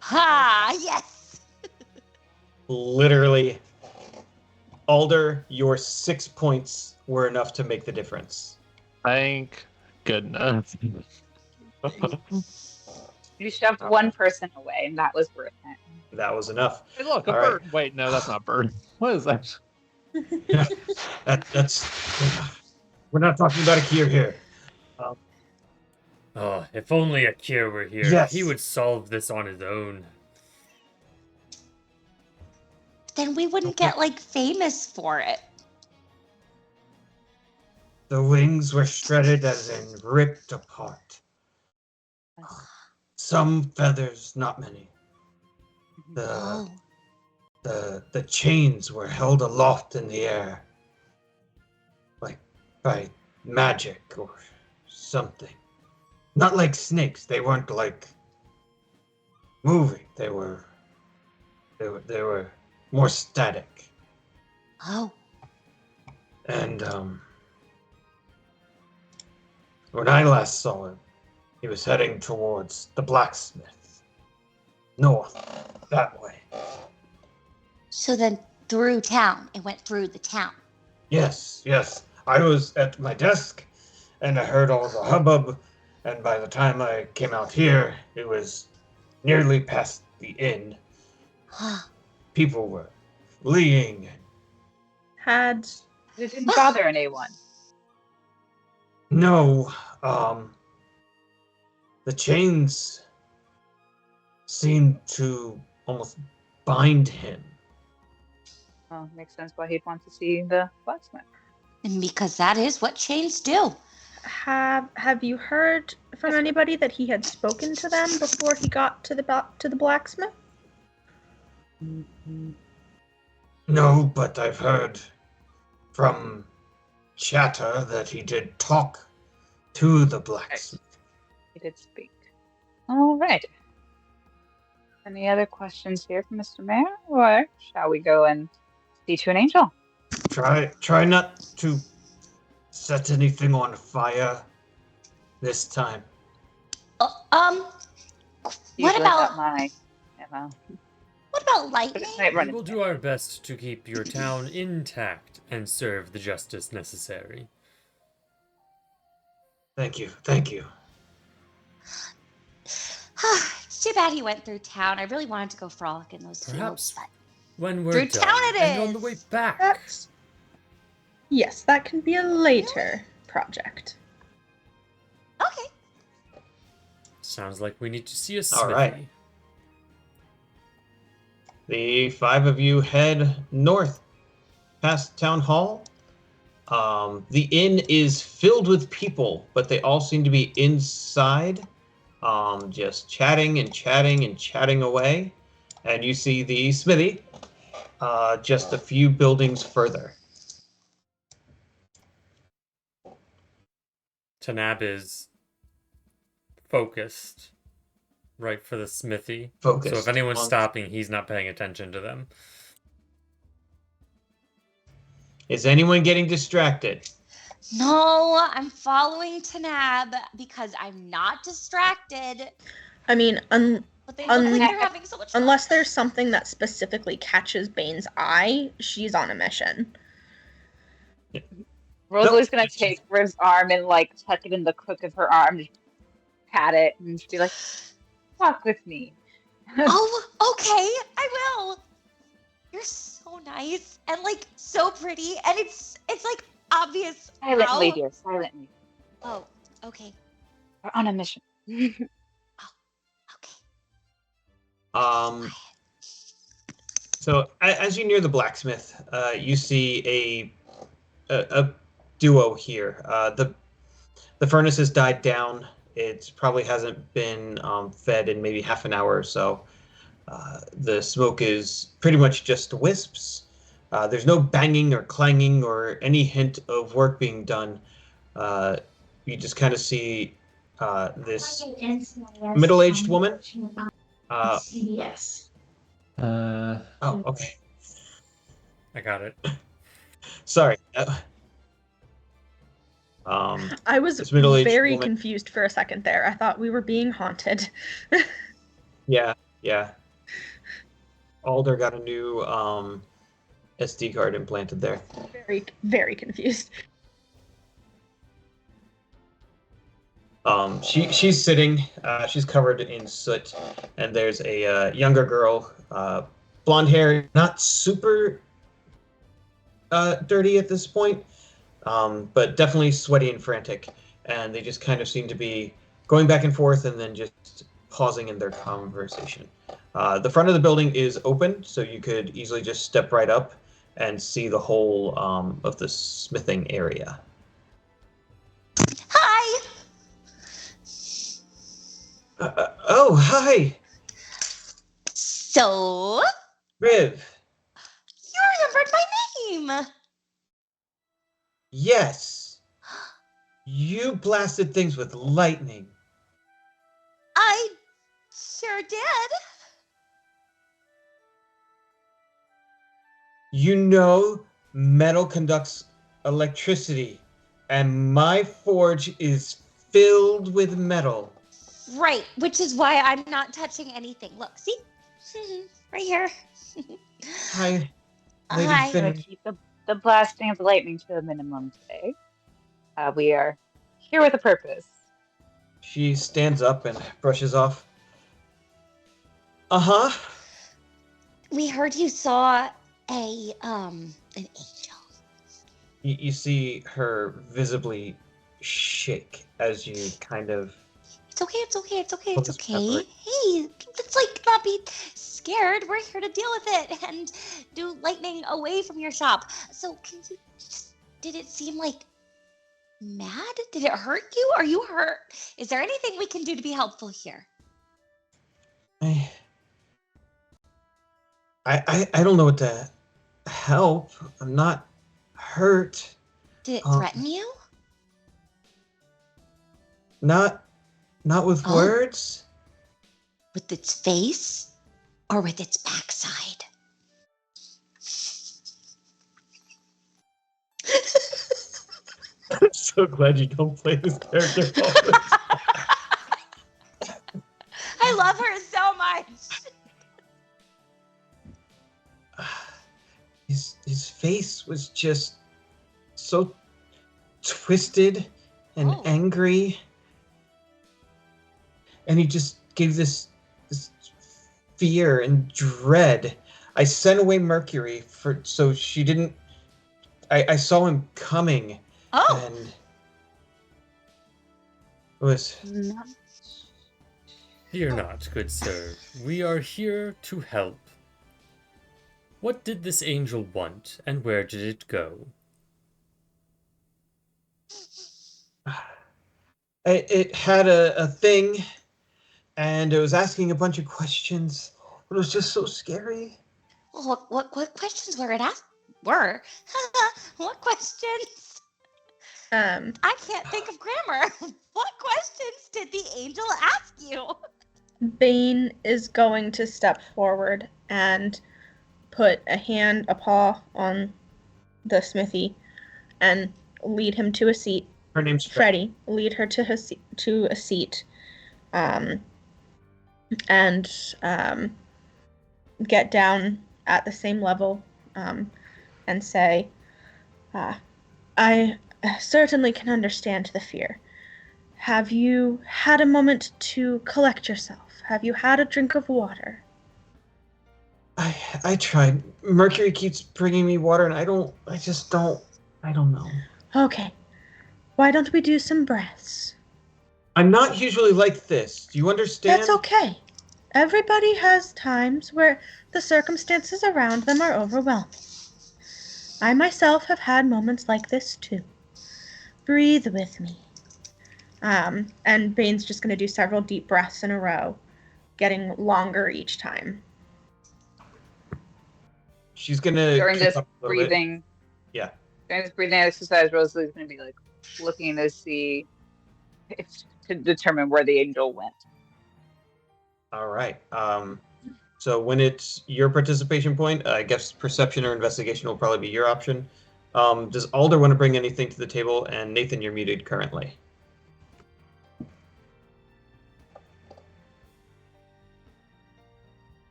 Ha! Yes!
Literally, Alder, your 6 points were enough to make the difference.
Thank goodness.
You shoved one person away, and that was worth it.
That was enough.
Hey, look, a
All right.
bird. Wait, no, that's not bird. What is that?
That's. We're not talking about a cure here.
Oh, if only Akir were here.
Yes.
He would solve this on his own.
Then we wouldn't get like famous for it.
The wings were shredded as in ripped apart. Some feathers, not many.
Oh,
The chains were held aloft in the air, like by magic or something. Not like snakes. They weren't like moving. They were more static.
oh,
And when I last saw him, he was heading towards the blacksmith. North, that way.
so then through town, it went through the town.
Yes, yes. I was at my desk, and I heard all the hubbub, and by the time I came out here, it was nearly past the inn. People were fleeing.
Had
It didn't bother anyone.
No, the chains seemed to almost bind him.
Well, makes sense why he'd want to see the blacksmith.
And because that is what chains do.
have you heard from anybody that he had spoken to them before he got to the blacksmith?
No, but I've heard from chatter that he did talk to the blacksmith.
He did speak. All right. Any other questions here from Mr. Mayor, or shall we go and see to an angel?
Try not to set anything on fire this time.
What about
my MO?
what about
But
lightning?
it might run
We will
into
do our best to keep your town intact and serve the justice necessary.
Thank you, thank you.
It's too bad he went through town. I really wanted to go frolic in those
Perhaps
fields.
when we're
Through
done
town it
and on the
is!
way back.
That's yes, that can be a later project.
But... Okay.
Sounds like we need to see a
All
smithy.
right. The five of you head north past town hall. The inn is filled with people, but they all seem to be inside, just chatting and chatting and chatting away. And you see the smithy just a few buildings further.
Tanab is focused right for the smithy.
Focused
So if anyone's
on-
stopping, he's not paying attention to them.
Is anyone getting distracted?
No, I'm following Tanab because I'm not distracted.
I mean,
But they look like they're having so much fun.
unless there's something that specifically catches Bane's eye, she's on a mission.
Rosalie's gonna take Riv's arm and like tuck it in the crook of her arm, just pat it, and just be like, "Walk with me."
Oh, okay, I will. You're so nice and like so pretty, and it's like obvious.
Silently,
how-
dear, silently.
Oh, okay,
We're on a mission.
okay.
So as you near the blacksmith, you see a duo here. The furnace has died down. It probably hasn't been fed in maybe half an hour or so. The smoke is pretty much just wisps. There's no banging or clanging or any hint of work being done. You just kind of see this middle-aged woman.
Yes.
Oh, okay.
I got it.
Sorry.
I was
This middle-aged
very
woman-
confused for a second there. I thought we were being haunted.
Yeah. Alder got a new SD card implanted there.
Very, very confused.
She's sitting. She's covered in soot, and there's a younger girl, blonde hair, not super dirty at this point, but definitely sweaty and frantic. And they just kind of seem to be going back and forth, and then just pausing in their conversation. The front of the building is open, so you could easily just step right up and see the whole of the smithing area.
Hi.
Oh, hi,
So,
Riv.
you remembered my name.
Yes, you blasted things with lightning.
I sure did.
You know, metal conducts electricity, and my forge is filled with metal.
Right, which is why I'm not touching anything. Look, see? Right here.
Hi, Lady
Hi.
We're gonna
Finn.
keep the blasting of the lightning to a minimum today. We are here with a purpose.
She stands up and brushes off. Uh-huh.
We heard you saw an angel.
You see her visibly shake as you kind of...
It's okay, it's okay, it's okay,
Well,
it's
just
okay.
separate.
Hey, let's not be scared. We're here to deal with it and do lightning away from your shop. So can you did it seem like mad? Did it hurt you? Are you hurt? Is there anything we can do to be helpful here?
I don't know what to help. I'm not hurt.
Did it threaten you?
Not with
Oh.
words.
With its face or with its backside?
I'm so glad you don't play this character.
I love her so much.
His face was just so twisted and
Oh.
angry, and he just gave this fear and dread. I sent away Mercury so she didn't. I saw him coming,
Oh.
and it was...
Fear not, good sir. We are here to help. What did this angel want, and where did it go?
It had a thing, and it was asking a bunch of questions. It was just so scary.
Well, what questions were it asked? What questions? I can't think of grammar. What questions did the angel ask you?
Bane is going to step forward and put a paw on the smithy and lead him to a seat.
Her name's
Freddie, lead her to a seat, and get down at the same level, and say, I certainly can understand the fear. Have you had a moment to collect yourself? Have you had a drink of water?
I tried. Mercury keeps bringing me water, and I don't know.
Okay. Why don't we do some breaths?
I'm not usually like this. Do you understand?
That's okay. Everybody has times where the circumstances around them are overwhelming. I myself have had moments like this too. Breathe with me. And Bane's just going to do several deep breaths in a row, getting longer each time.
She's gonna
During
kick
this
up a little bit.
breathing,
Yeah.
during this breathing exercise, Rosalie's going to be like looking to see to determine where the angel went.
All right. So when it's your participation point, I guess perception or investigation will probably be your option. Does Alder want to bring anything to the table? And Nathan, you're muted currently.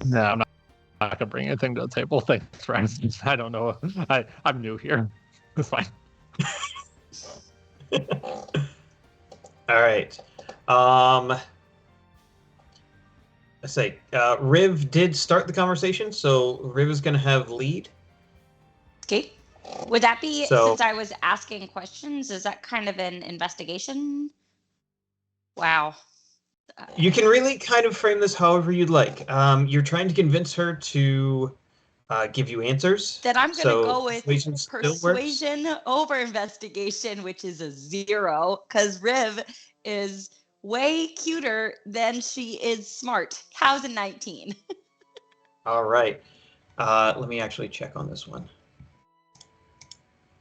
No, I'm not gonna bring anything to the table. Thanks, friends. I don't know. I'm new here. It's fine.
All right. Let's say Riv did start the conversation, so Riv is going to have lead.
Okay. Would that be,
So-
since I was asking questions, is that kind of an investigation? Wow.
You can really kind of frame this however you'd like. You're trying to convince her to give you answers.
Then I'm going to
so
go with
persuasion still works.
persuasion over investigation, which is a 0, because Riv is way cuter than she is smart. How's a 19?
All right. Let me actually check on this one.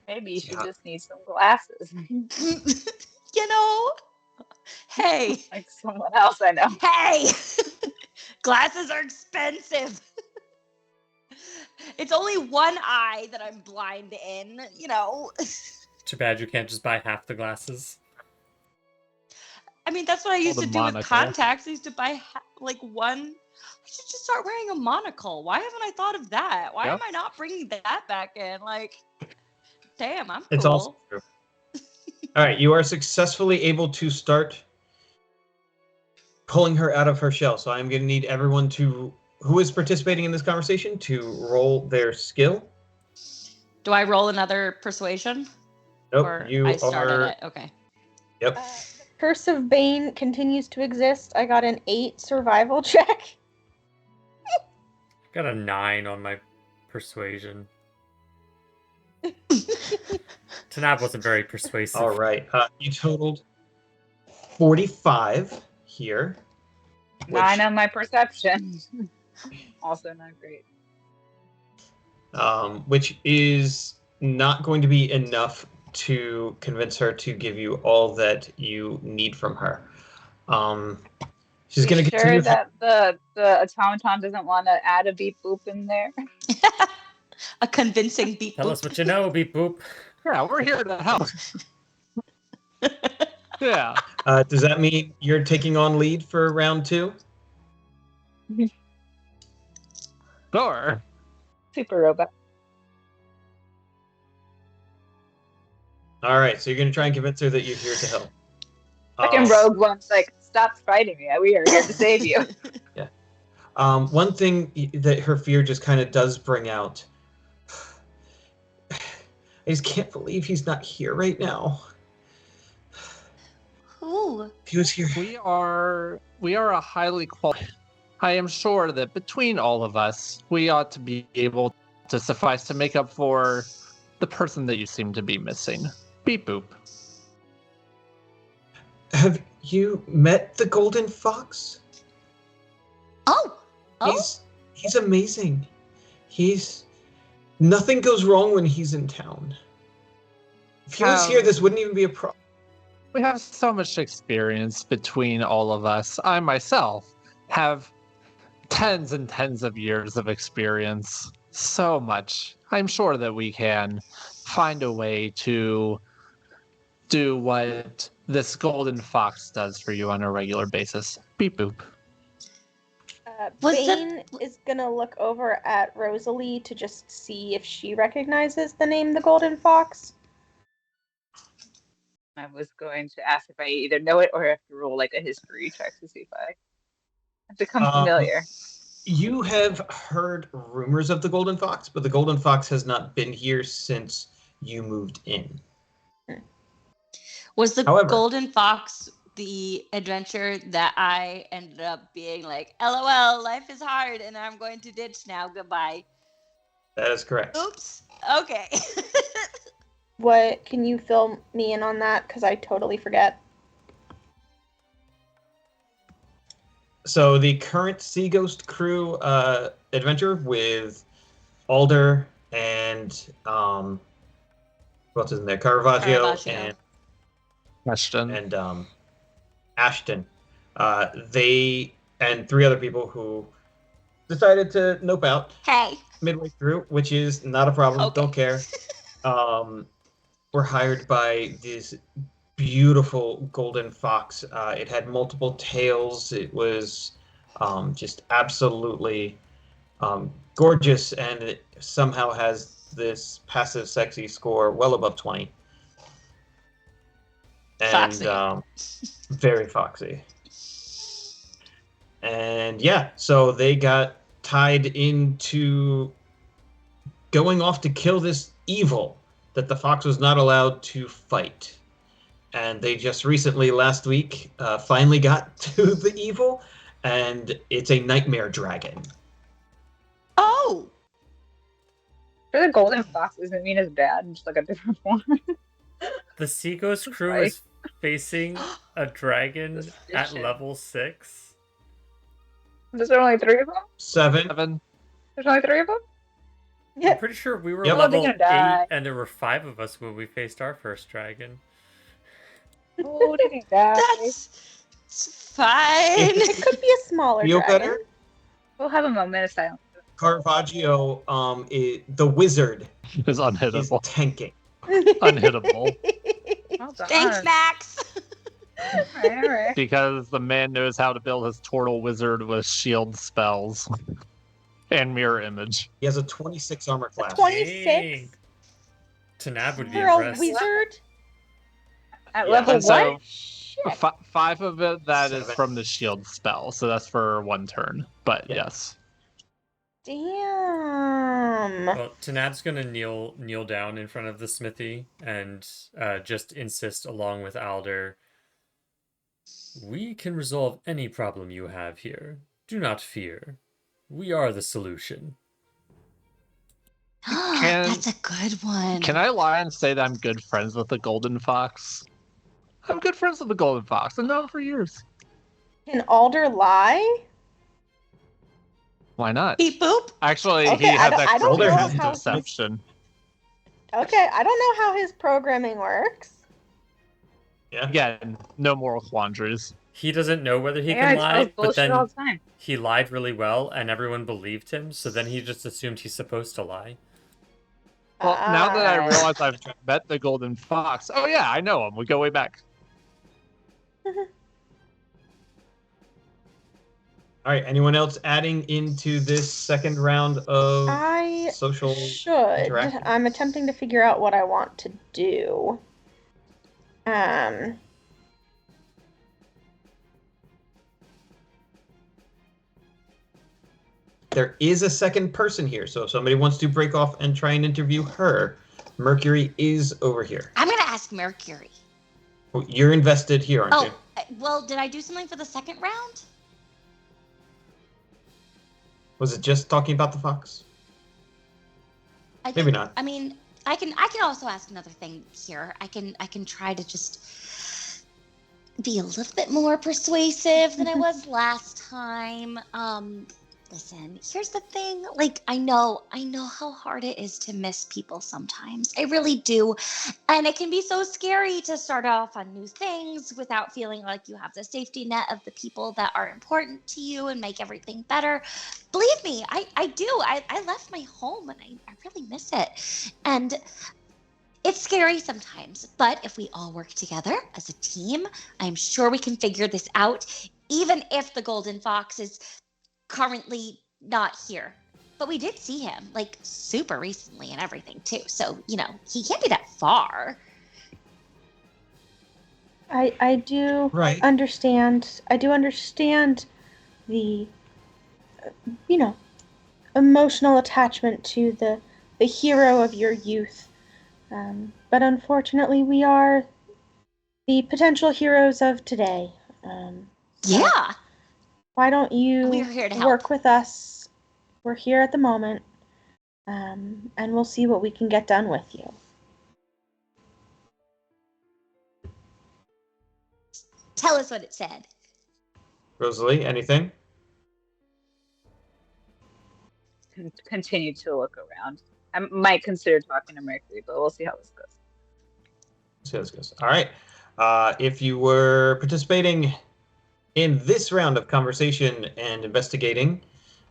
Maybe you should
Yeah.
just need some glasses,
You know, hey,
like someone else I know.
hey, glasses are expensive. It's only one eye that I'm blind in, you know.
Too bad you can't just buy half the glasses.
I mean, that's what I used
the
to do with
monocle.
contacts. I used to buy like one. I should just start wearing a monocle. Why haven't I thought of that? Why
Yeah.
am I not bringing that back in? Like, damn, I'm cool.
It's also true. All right, you are successfully able to start pulling her out of her shell. So I'm going to need everyone who is participating in this conversation to roll their skill.
Do I roll another persuasion?
Nope,
Or
you
I started
are.
it. Okay.
Yep.
Curse of Bane continues to exist. I got an 8 survival check.
Got a 9 on my persuasion. Tanab wasn't very persuasive.
All right. You totaled 45 here.
9 on my perception. Also not great.
Which is not going to be enough to convince her to give you all that you need from her. She's going to
Sure
continue.
that the automaton doesn't want to add a beep boop in there.
A convincing beep
Tell
boop.
us what you know, beep boop.
Yeah, we're here to help. Yeah.
Does that mean you're taking on lead for round 2?
Sure.
Super robot.
All right. So you're going to try and convince her that you're here to help.
Fucking Rogue One's like, stop fighting me. We are here to save you.
One thing that her fear just kind of does bring out. I just can't believe he's not here right now.
Ooh.
If he was here.
We are a highly qualified. I am sure that between all of us, we ought to be able to suffice to make up for the person that you seem to be missing. Beep boop.
Have you met the Golden Fox?
Oh.
He's amazing. Nothing goes wrong when he's in town. If he was here, this wouldn't even be a problem.
We have so much experience between all of us. I myself have tens and tens of years of experience. So much. I'm sure that we can find a way to do what this golden fox does for you on a regular basis. Beep boop.
Was
Bane is gonna look over at Rosalie to just see if she recognizes the name the Golden Fox.
I was going to ask if I either know it or have to roll like a history check to see if I have become familiar.
You have heard rumors of the Golden Fox, but the Golden Fox has not been here since you moved in.
Was the
However-
Golden Fox the adventure that I ended up being like, LOL, life is hard and I'm going to ditch now. Goodbye.
That is correct.
Oops. Okay.
What can you fill me in on that? Because I totally forget.
So the current Sea Ghost crew adventure with Alder and who else is in there? Caravaggio
Caravaggio.
Question.
and Ashton. They and 3 other people who decided to nope out
Hey.
midway through, which is not a problem.
Okay.
Don't care. Were hired by this beautiful golden fox. It had multiple tails. It was just absolutely gorgeous, and it somehow has this passive sexy score well above 20. and
Foxy.
very foxy. And yeah, so they got tied into going off to kill this evil that the fox was not allowed to fight. And they just recently, last week, finally got to the evil, and it's a nightmare dragon.
Oh,
For the golden fox doesn't mean as bad, just like a different form.
The Sea Ghost crew
Right.
is facing a dragon at
Suspicion.
level 6.
There's only 3 of them?
7.
7.
There's only 3 of them?
I'm pretty sure we were
Yep.
Oh, they're
level
gonna die.
8, and there were 5 of us when we faced our first dragon.
Oh, they can die.
that's fine.
It could be a smaller
Feel
dragon.
better?
We'll have a moment of silence.
Caravaggio, the wizard,
Is
is
unhittable.
tanking.
Unhittable.
Well done.
Thanks, Max.
Alright.
Because the man knows how to build his turtle wizard with shield spells and mirror image.
He has a 26 armor class.
26
Dang. Tanab would be
for a
impressed.
wizard.
At
Yeah.
level
And so-
what?
Shit.
5 of it that is
7.
from the shield spell, so that's for 1 turn. But
Yeah.
yes.
Damn.
Well, Tanab's gonna kneel down in front of the smithy and just insist, along with Alder, we can resolve any problem you have here. Do not fear. We are the solution.
That's a good one.
Can I lie and say that I'm good friends with the golden fox? I'm good friends with the golden fox. I've known him for years.
Can Alder lie?
Why not?
Beep boop.
Actually,
Okay,
he has
I don't
know
extra
how-
deception.
Okay, I don't know how his programming works.
Yeah.
Again, no moral quandaries.
He doesn't know whether he
Yeah,
can
I
lie,
tell
but
bullshit
then
all the time.
he lied really well and everyone believed him, so then he just assumed he's supposed to lie.
Well, now that I
Ah.
realize I've met the golden fox, oh yeah, I know him. We go way back.
All right. Anyone else adding into this second round of
I
social?
should.
interaction.
I'm attempting to figure out what I want to do.
There is a second person here, so if somebody wants to break off and try and interview her, Mercury is over here.
I'm gonna ask Mercury.
Well, you're invested here, aren't you?
Oh, well, did I do something for the second round?
Was it just talking about the fox?
I
Maybe not.
I mean, I can also ask another thing here. I can try to just be a little bit more persuasive than I was last time. Listen, here's the thing. Like, I know how hard it is to miss people sometimes. I really do. And it can be so scary to start off on new things without feeling like you have the safety net of the people that are important to you and make everything better. Believe me, I do. I left my home and I really miss it. And it's scary sometimes, but if we all work together as a team, I'm sure we can figure this out, even if the golden fox is currently not here. But we did see him, like, super recently and everything, too. So, you know, he can't be that far.
I do
Right.
understand. I do understand the, emotional attachment to the hero of your youth. But unfortunately, we are the potential heroes of today.
Yeah.
Why don't you
We're here to help.
work with us? We're here at the moment, and we'll see what we can get done with you.
Tell us what it said.
Rosalie, anything?
Continue to look around. I might consider talking to Mercury, but we'll see how this goes.
See how this goes. All right. If you were participating in this round of conversation and investigating,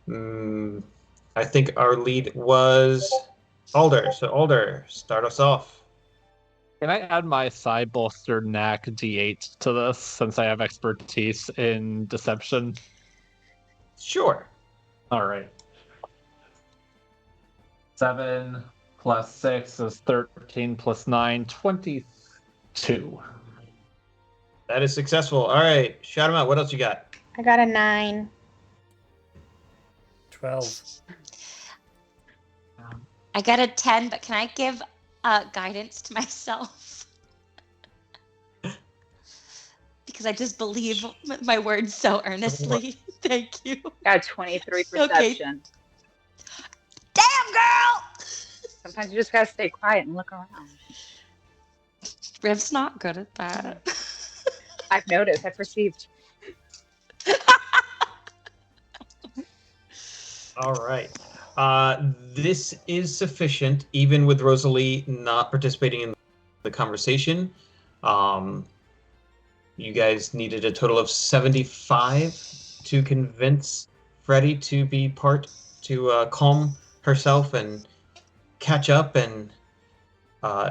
I think our lead was Alder. So Alder, start us off.
Can I add my side bolster knack D8 to this since I have expertise in deception?
Sure.
All right. 7 plus 6 is 13 plus 9, 22.
That is successful. All right, shout him out. What else you got?
I got a 9.
12.
I got a 10, but can I give guidance to myself? Because I just believe my words so earnestly. Thank you.
Got 23
Okay.
perception.
Damn, girl!
Sometimes you just gotta stay quiet and look around.
Riv's not good at that.
I've noticed. I've perceived.
All right. This is sufficient, even with Rosalie not participating in the conversation. You guys needed a total of 75 to convince Freddie to be part, to calm herself and catch up, and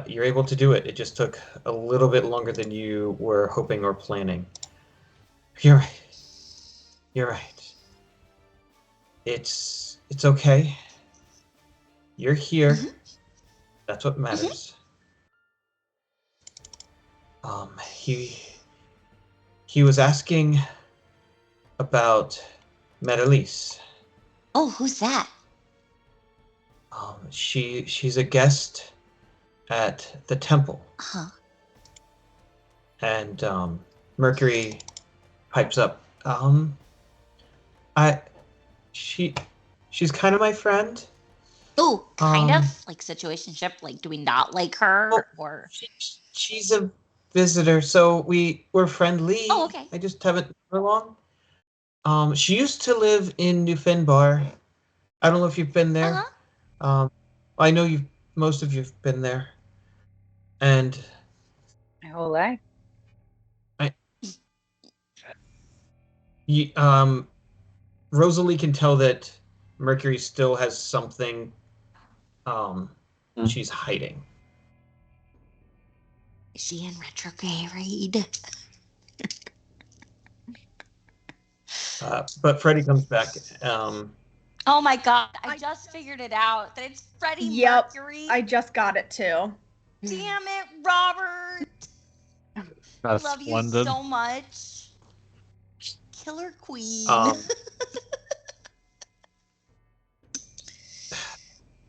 you're able to do it. It just took a little bit longer than you were hoping or planning. You're right. You're right. It's okay. You're here.
Mhm.
That's what matters. He was asking about Metalise.
Oh, who's that?
She's a guest at the temple.
Huh.
And Mercury pipes up. She's kind of my friend.
Ooh, kind
Um,
of like situationship. Like, do we not like her
Oh.
or?
She's a visitor, so we're friendly.
Oh, okay.
I just haven't known her long. She used to live in New Finbar. I don't know if you've been there.
Uh-huh.
I know most of you've been there. And
My whole life.
Rosalie can tell that Mercury still has something she's hiding.
Is she in retrograde?
But Freddie comes back.
Oh my god! I just figured it out. That it's Freddie
Yep,
Mercury.
I just got it too.
Damn it, Robert!
That's
Love
splendid.
you so much. Killer Queen.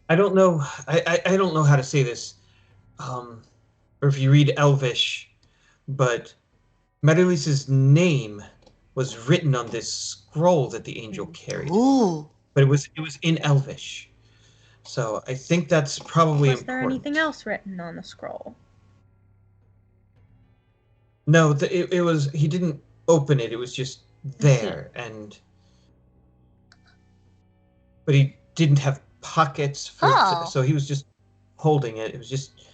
I don't know. I don't know how to say this, or if you read Elvish, but Metalise's name was written on this scroll that the angel carried,
Ooh.
but it was in Elvish. So I think that's probably
Was there
important.
anything else written on the scroll?
No, it was. He didn't open it. It was just there, but he didn't have pockets
Oh.
so he was just holding it. It was just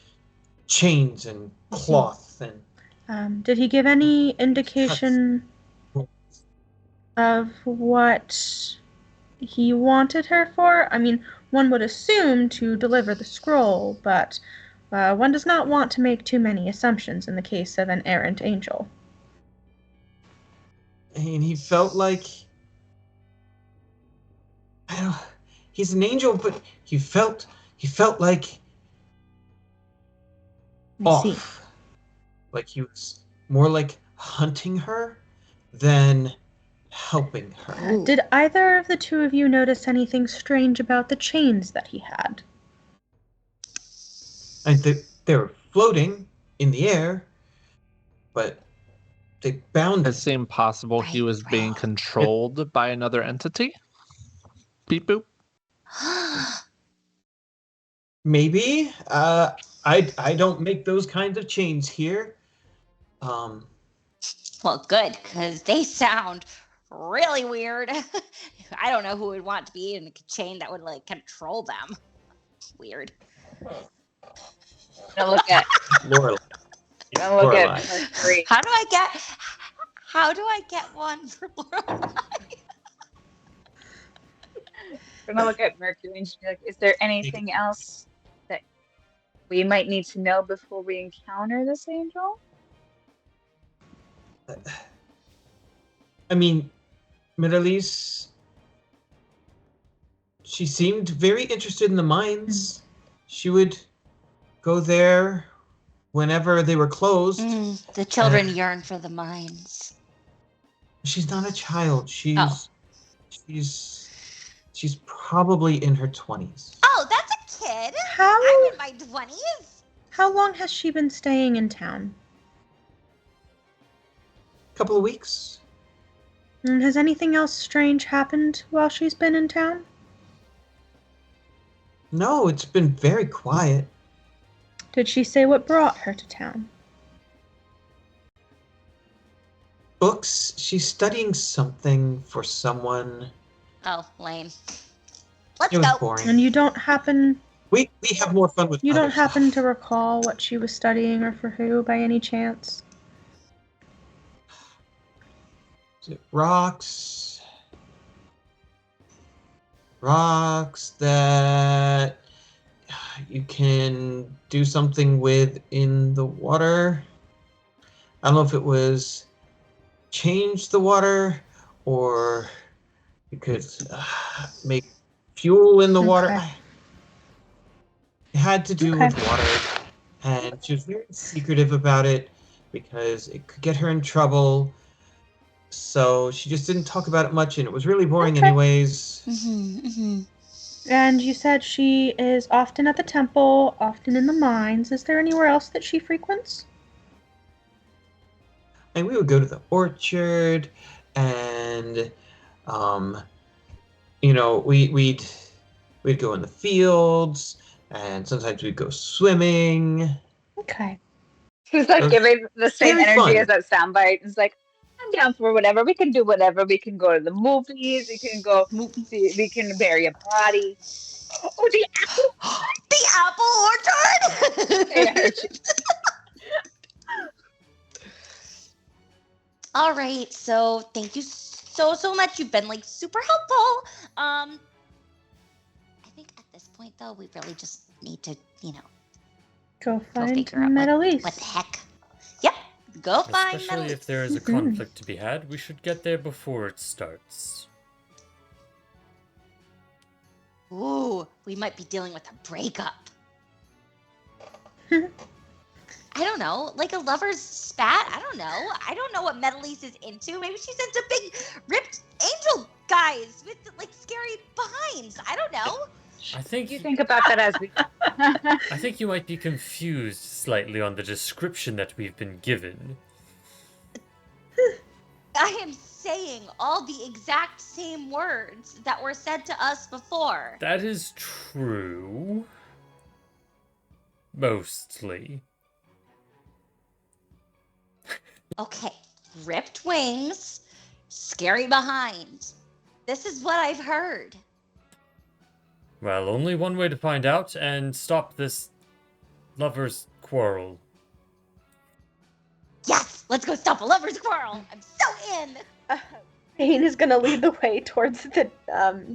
chains and cloth and.
Did he give any indication of what he wanted her for? I mean, one would assume to deliver the scroll, but one does not want to make too many assumptions in the case of an errant angel.
And he felt like, I don't, he's an angel, but he felt like
I see.
off. Like he was more like hunting her than helping her.
Ooh.
Did either of the two of you notice anything strange about the chains that he had?
And they were floating in the air, but they bound
It
him.
seemed possible he was being controlled by another entity. Beep boop.
Maybe. I don't make those kinds of chains here.
Well, good, because they sound really weird. I don't know who would want to be in a chain that would like control them. Weird.
Gonna look at
Lorelai.
gonna look at
Lorelai.
Mercury.
How do I get one for Lorelai?
Gonna look at Mercury and just be like, is there anything else that we might need to know before we encounter this angel?
I mean, Metalise, she seemed very interested in the mines. She would go there whenever they were closed.
The children yearn for the mines.
She's not a child.
Oh.
She's probably in her 20s.
Oh, that's a kid.
How
I'm in my 20s.
how long has she been staying in town?
Couple of weeks.
And has anything else strange happened while she's been in town?
No, it's been very quiet.
Did she say what brought her to town?
Books. She's studying something for someone.
Oh, lame. Let's
It was
go.
boring.
And you don't happen
We have more fun with
you
other
don't happen
stuff.
to recall what she was studying or for who by any chance?
Is it rocks? Rocks that you can do something with in the water. I don't know if it was change the water or you could make fuel in the water.
Okay.
It had to do
Okay.
with water, and she was very secretive about it because it could get her in trouble. So she just didn't talk about it much, and it was really boring
Okay.
anyways.
And you said she is often at the temple, often in the mines. Is there anywhere else that she frequents?
And we would go to the orchard, and we'd go in the fields, and sometimes we'd go swimming.
Okay.
She's like giving the same
Very
energy
fun.
as that soundbite. It's like, I'm down for whatever. We can do whatever. We can go to the movies. We can go see. We can bury a body. Oh, the apple!
The apple orchard.
I heard you.
All right, so thank you so much. You've been like super helpful. I think at this point though, we really just need to,
Go
go
find
figure out
Metalise.
what the heck. Yep, go find
Especially
Metalise.
if there is a
Mhm.
conflict to be had, we should get there before it starts.
Ooh, we might be dealing with a breakup. I don't know, like a lover's spat. I don't know. I don't know what Metalise is into. Maybe she's into big ripped angel guys with like scary behinds. I don't know.
I think
You think about that as we.
I think you might be confused slightly on the description that we've been given.
I am saying all the exact same words that were said to us before.
That is true. Mostly.
Okay, ripped wings, scary behind. This is what I've heard.
Well, only one way to find out and stop this lover's quarrel.
Yes, let's go stop a lover's quarrel. I'm so in.
Payne is going to lead the way towards the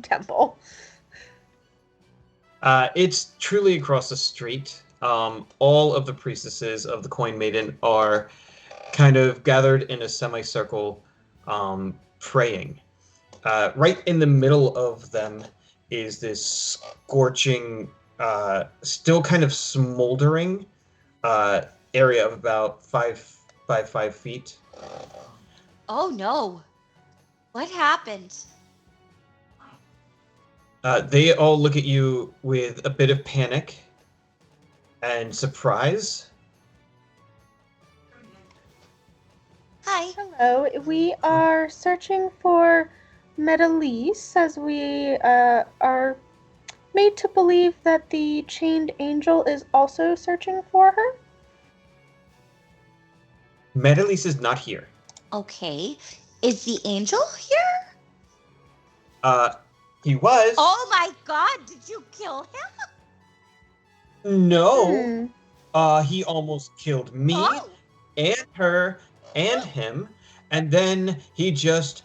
temple.
It's truly across the street. All of the priestesses of the Coin Maiden are kind of gathered in a semicircle, praying. Right in the middle of them is this scorching, still kind of smoldering area of about 5 by 5 feet.
Oh no. What happened?
They all look at you with a bit of panic and surprise.
Hi.
Hello, we are searching for Metalise as we are made to believe that the chained angel is also searching for her.
Metalise is not here.
Okay. Is the angel here?
He was.
Oh my god, did you kill him?
No. He almost killed me
Oh.
and her and him, and then he just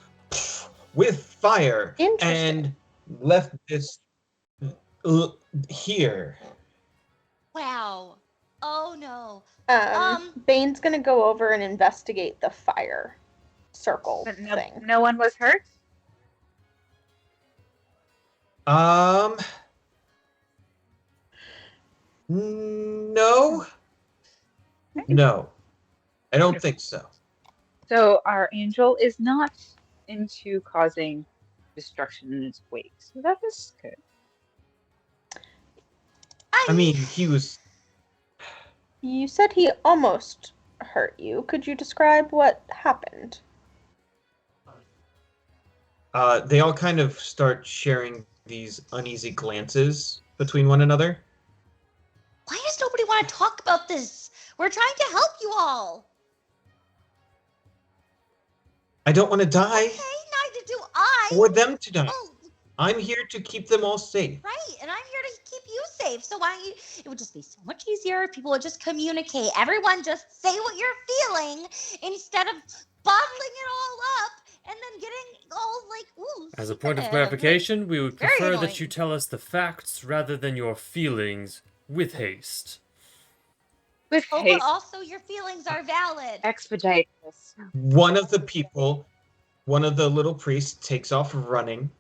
with fire
Interesting.
and left this here.
Wow. Oh no.
Bane's gonna go over and investigate the fire circle
But
thing.
no one was hurt?
No. No, I don't think so.
So our angel is not into causing destruction in its wake. So that is good.
I mean, he was.
You said he almost hurt you. Could you describe what happened?
They all kind of start sharing these uneasy glances between one another.
Why does nobody want to talk about this? We're trying to help you all.
I don't want to die,
Okay, neither do I.
or them to die.
Oh,
I'm here to keep them all safe.
right, and I'm here to keep you safe. So why don't you? It would just be so much easier if people would just communicate. Everyone just say what you're feeling instead of bottling it all up and then getting all like, ooh.
As a point of
sensitive.
clarification, we would
Very
prefer
annoying.
that you tell us the facts rather than your feelings with haste.
With
Oh, but
haste,
also your feelings are valid.
expedite this.
One of the people, one of the little priests, takes off running.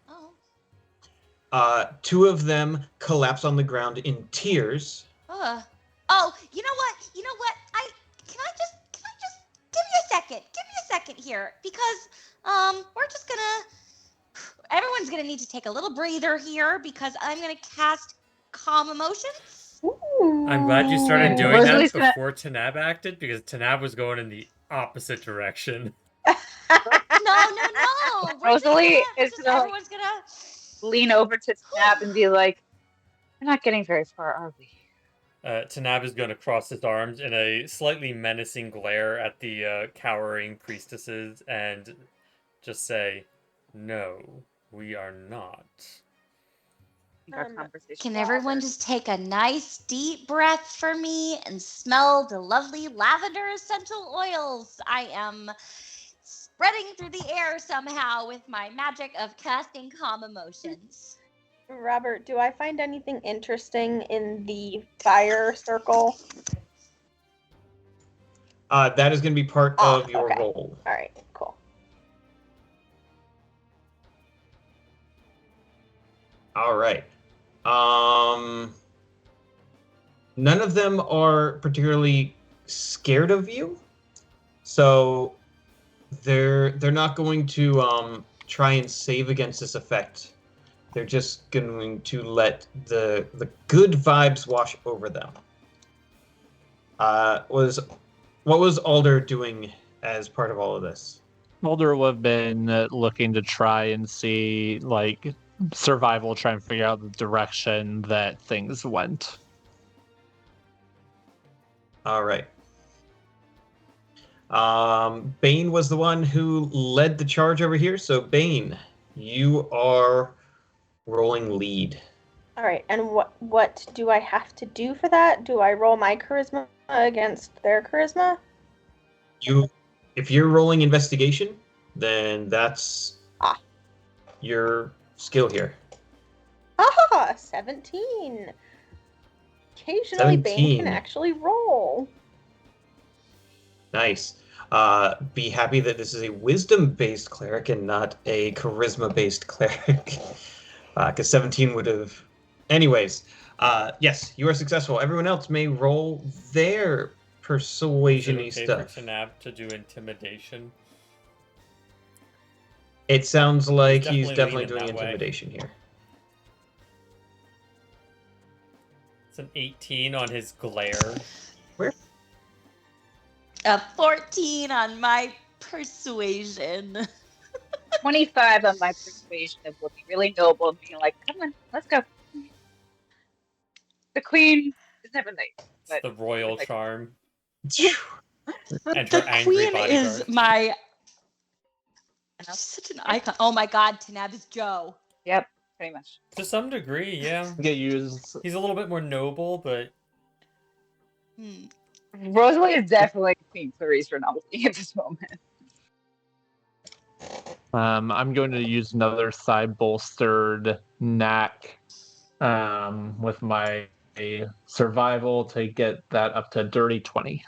Oh.
Two of them collapse on the ground in tears.
Oh, you know what? Can I just give me a second. Give me a second here because we're just everyone's gonna need to take a little breather here because I'm gonna cast calm emotions.
Ooh.
I'm glad you started doing
Rosalie's
that before Tanab acted, because Tanab was going in the opposite direction.
No.
Rosalie is gonna
everyone's gonna
lean over to Tab and be like, "We're not getting very far, are we?"
Tanab is going to cross his arms in a slightly menacing glare at the cowering priestesses and just say, "No, we are not."
Our conversation.
Can everyone just take a nice deep breath for me and smell the lovely lavender essential oils I am spreading through the air somehow with my magic of casting calm emotions?
Robert, do I find anything interesting in the fire circle?
That is going to be part of your
okay.
role.
All right, cool.
All right. None of them are particularly scared of you, so they're not going to try and save against this effect. They're just going to let the good vibes wash over them. What was Alder doing as part of all of this?
Mulder would have been looking to try and see, like, survival, try and figure out the direction that things went.
All right. Bane was the one who led the charge over here. So Bane, you are rolling lead.
All right, and what do I have to do for that? Do I roll my charisma against their charisma?
If you're rolling investigation, then that's your skill here.
17. Occasionally, Bane can actually roll.
Nice. Be happy that this is a wisdom-based cleric and not a charisma-based cleric. Because 17 would have... Anyways, yes, you are successful. Everyone else may roll their persuasion-y stuff.
For Tanab to do intimidation?
It sounds like he's
definitely
definitely doing
leaning that way.
intimidation here.
It's an 18 on his glare.
A 14 on my persuasion.
25 on my persuasion of looking really noble and being like, "Come on, let's go." The queen is never late.
It's the royal
like-
charm. And
The
her angry
queen is
bodyguard.
my she's such an icon. Oh my god, Tanab is Joe.
Yep, pretty much.
To some degree, yeah.
Get used.
He's a little bit more noble, but
Rosalie is definitely Queen Clarice for novelty at this moment.
I'm going to use another thigh bolstered knack with my survival to get that up to dirty 20.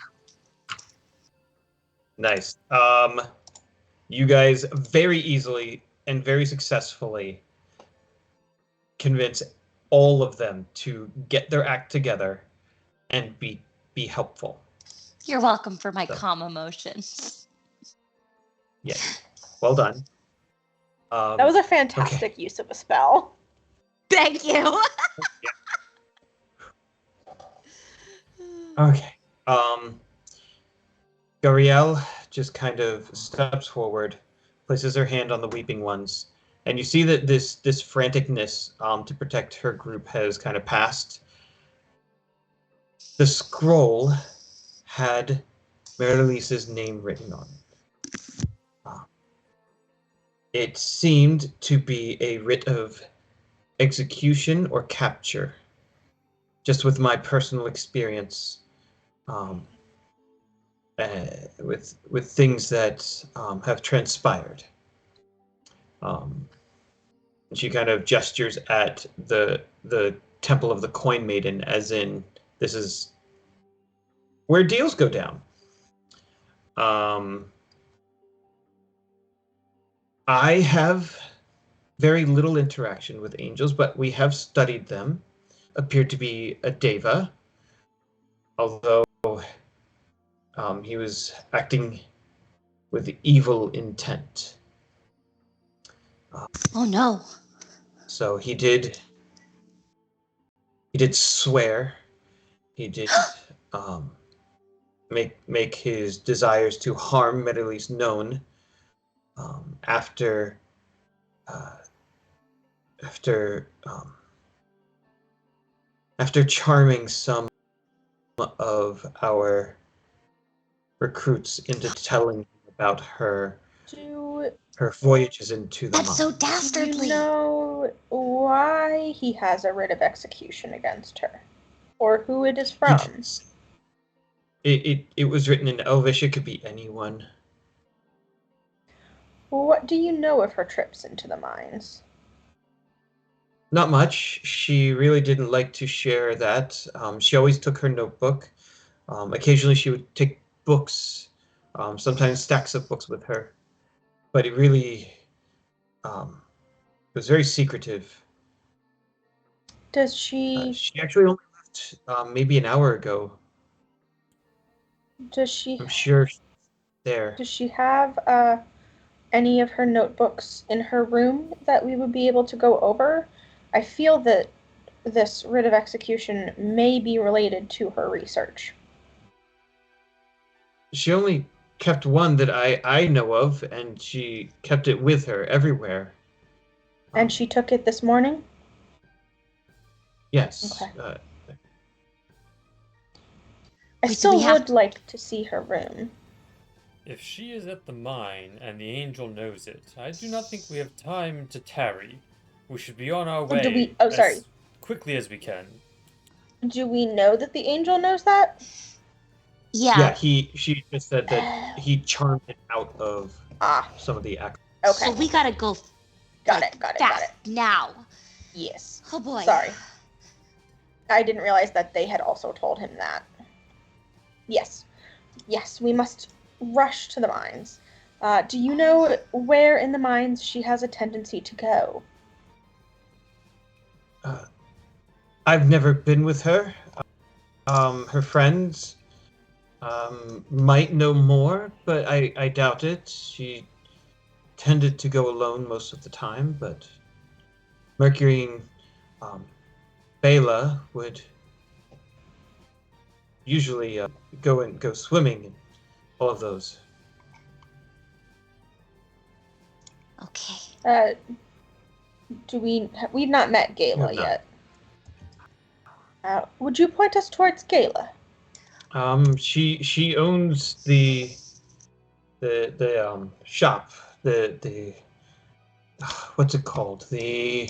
Nice. You guys very easily and very successfully convince all of them to get their act together and be helpful.
You're welcome for my
So.
calm emotions.
Yeah. Well done.
That was a fantastic use of a spell.
Thank you.
Okay. Gariel just kind of steps forward, places her hand on the weeping ones, and you see that this franticness to protect her group has kind of passed. The scroll had Mary-Lisa's name written on it. It seemed to be a writ of execution or capture. Just with my personal experience, with things that have transpired. She kind of gestures at the Temple of the Coin Maiden, as in this is where deals go down. I have very little interaction with angels, but we have studied them. Appeared to be a Deva, although he was acting with evil intent.
Oh no.
So he did swear. He did make his desires to harm Medelis known after charming some of our recruits into telling about her voyages into the
That's so
mine.
dastardly.
Do you know why he has a writ of execution against her? Or who it is from?
It was written in Elvish. It could be anyone.
What do you know of her trips into the mines?
Not much. She really didn't like to share that. She always took her notebook. Occasionally she would take books, sometimes stacks of books with her. But it really was very secretive.
Does she...
She actually only left maybe an hour ago.
Does she...
I'm sure she's there.
Does she have any of her notebooks in her room that we would be able to go over? I feel that this writ of execution may be related to her research.
She only kept one that I know of, and she kept it with her everywhere.
And she took it this morning?
Yes.
Okay. I
Wait,
still
do we have
would like to see her room.
If she is at the mine and the angel knows it, I do not think we have time to tarry. We should be on our way as quickly as we can.
Do we know that the angel knows that?
Yeah.
She just said that he charmed it out of some of the actors.
Okay.
So we gotta go.
Got it.
Now.
Yes.
Oh boy.
Sorry. I didn't realize that they had also told him that. Yes, we must rush to the mines. Do you know where in the mines she has a tendency to go?
I've never been with her. Her friends might know more, but I doubt it. She tended to go alone most of the time, but Mercury and Bela would usually go swimming and all of those.
Okay.
We've not met Gala yet. Would you point us towards Gala?
She owns the shop, the what's it called? I'm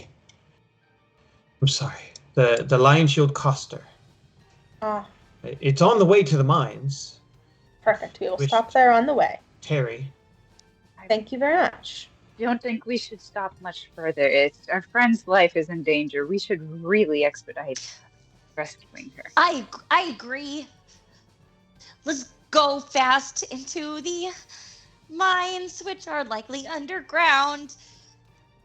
sorry. The Lion Shield Coster. It's on the way to the mines.
Perfect. We will stop there on the way.
Terry.
Thank you very much.
I don't think we should stop much further. Our friend's life is in danger. We should really expedite rescuing her.
I agree. Let's go fast into the mines, which are likely underground,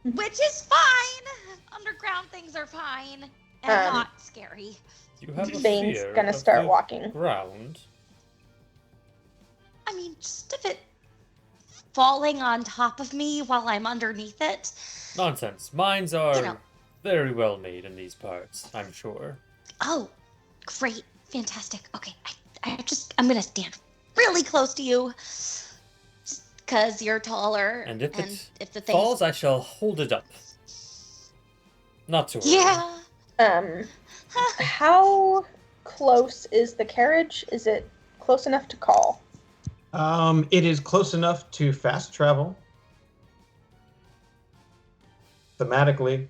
which is fine. Underground things are fine and not scary.
You have a
Bane's
fear
gonna
of
start
the
walking.
ground.
I mean, just if it falling on top of me while I'm underneath it.
Nonsense. Mines are
You know.
very well made in these parts, I'm sure.
Oh, great. Fantastic. Okay, I'm going to stand really close to you because you're taller.
And if it
the thing
falls, I shall hold it up. Not to worry.
Yeah.
How close is the carriage? Is it close enough to call?
It is close enough to fast travel. Thematically,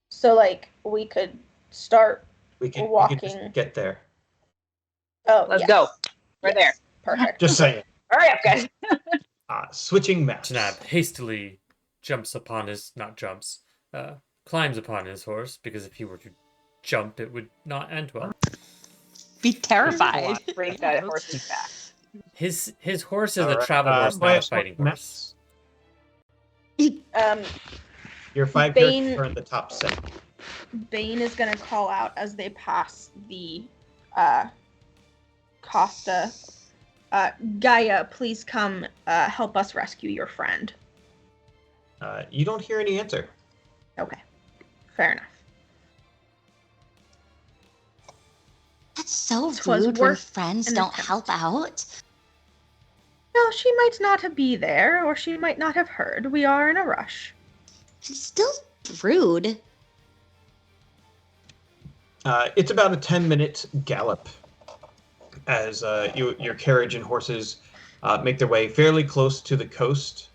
So, like, we could start
we can
walking.
just get there.
Oh,
Let's
yes.
go. We're there.
Perfect.
Just saying.
Hurry up, guys.
Switching maps.
Tanab hastily climbs upon his horse, because if he were to jump, it would not end well.
Be terrified.
Bring that horse's back.
His horse is
All
a
right,
travel horse, not a fighting horse.
Your 5
Bane-
characters are in the top 7.
Bane is gonna call out as they pass the Costa. Gaia, please come help us rescue your friend.
You don't hear any answer.
Okay, fair enough.
That's so
This was
rude when
worth
friends
an
don't
attempt.
help out.
Well, she might not be there, or she might not have heard. We are in a rush.
It's still rude.
It's about a 10-minute gallop as your carriage and horses make their way fairly close to the coast,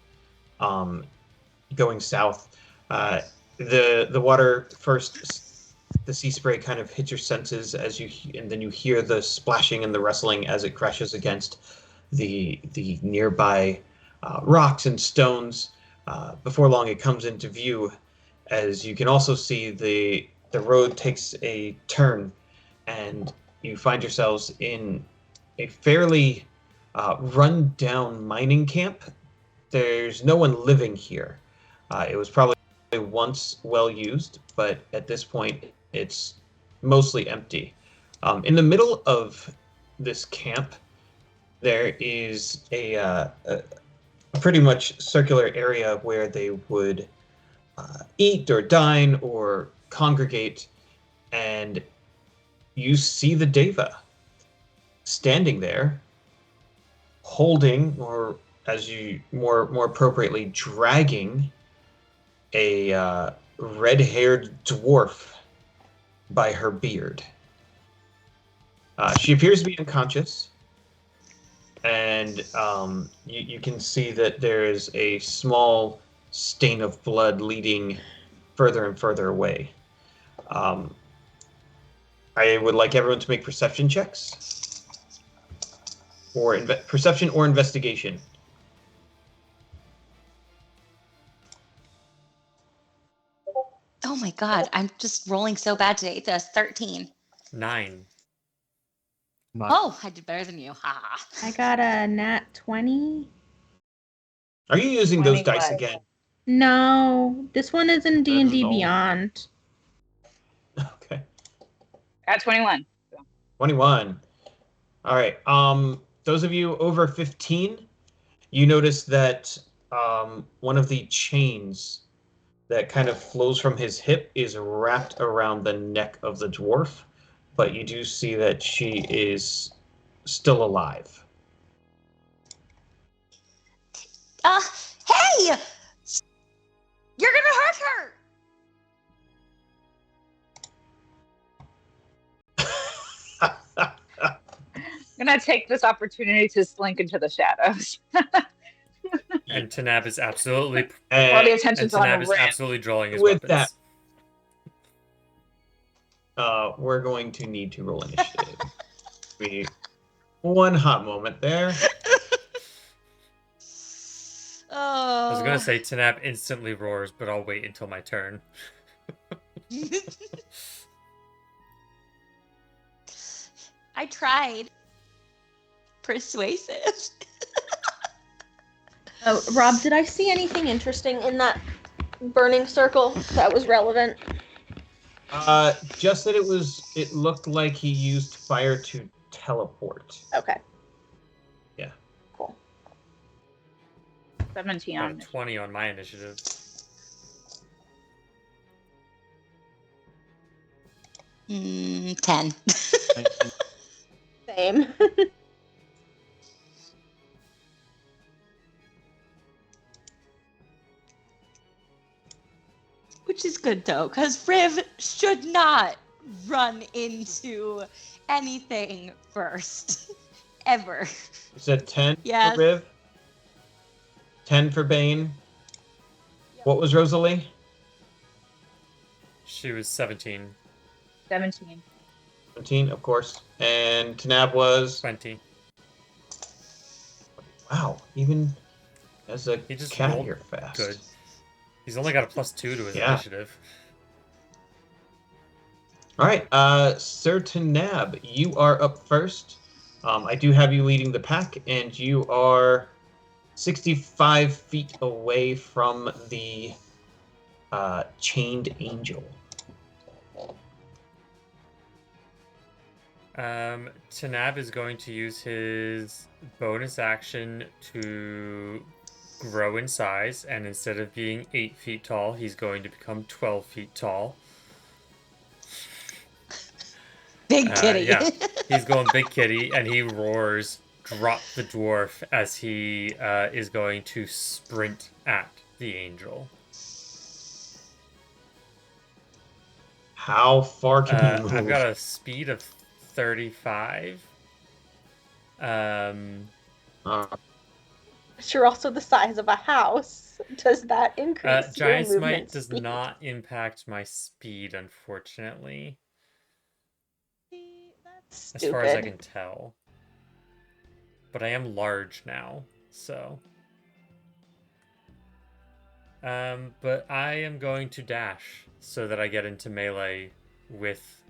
going south. The water first, the sea spray kind of hits your senses and then you hear the splashing and the rustling as it crashes against the nearby rocks and stones. Before long, it comes into view, as you can also see the road takes a turn, and you find yourselves in a fairly run-down mining camp. There's no one living here. It was probably once well used, but at this point, it's mostly empty. In the middle of this camp, there is a pretty much circular area where they would eat or dine or congregate, and you see the Deva standing there, holding, or as you more appropriately, dragging a red-haired dwarf by her beard. She appears to be unconscious, and you can see that there is a small stain of blood leading further and further away. I would like everyone to make perception checks, or perception or investigation.
Oh my god, I'm just rolling so bad today. That's 13.
9.
Oh, I did better than you. Ha.
I got a nat 20.
Are you using those
25.
dice again?
No, this one is in D&D
No.
Beyond.
Okay.
At 21.
21. All right. Those of you over 15, you notice that one of the chains that kind of flows from his hip is wrapped around the neck of the dwarf, but you do see that she is still alive.
Hey! You're gonna hurt her!
I'm gonna take this opportunity to slink into the shadows.
And Tanab is absolutely
All the
And
attention's
and
on
Tanab is
Ram.
absolutely drawing his
With
weapons.
we're going to need to roll initiative. We one hot moment there.
Oh.
I was gonna say Tanab instantly roars, but I'll wait until my turn.
I tried. Persuasive.
Oh, Rob, did I see anything interesting in that burning circle that was relevant?
Just that it looked like he used fire to teleport.
Okay.
Yeah.
17 on
20 on my initiative.
Mm, 10.
Same.
Which is good though, because Riv should not run into anything first. Ever.
You said 10
Yes.
for Riv? 10 for Bane. What was Rosalie?
She was 17.
17.
17, of course. And Tanab was...
20.
Wow, even as a
He just
cat,
rolled
you're fast.
good. He's only got a +2 to his
Yeah.
initiative.
All right, Sir Tanab, you are up first. I do have you leading the pack, and you are 65 feet away from the chained angel.
Tanab is going to use his bonus action to grow in size, and instead of being 8 feet tall, he's going to become 12 feet tall.
Big kitty.
Yeah, he's going big kitty, and he roars, "Drop the dwarf," as he is going to sprint at the angel.
How far can you move?
I've got a speed of 35.
You're also the size of a house. Does that increase your
Giant
movement
Smite does
speed?
not impact my speed, unfortunately.
That's stupid.
As far as I can tell. But I am large now, so. But I am going to dash so that I get into melee with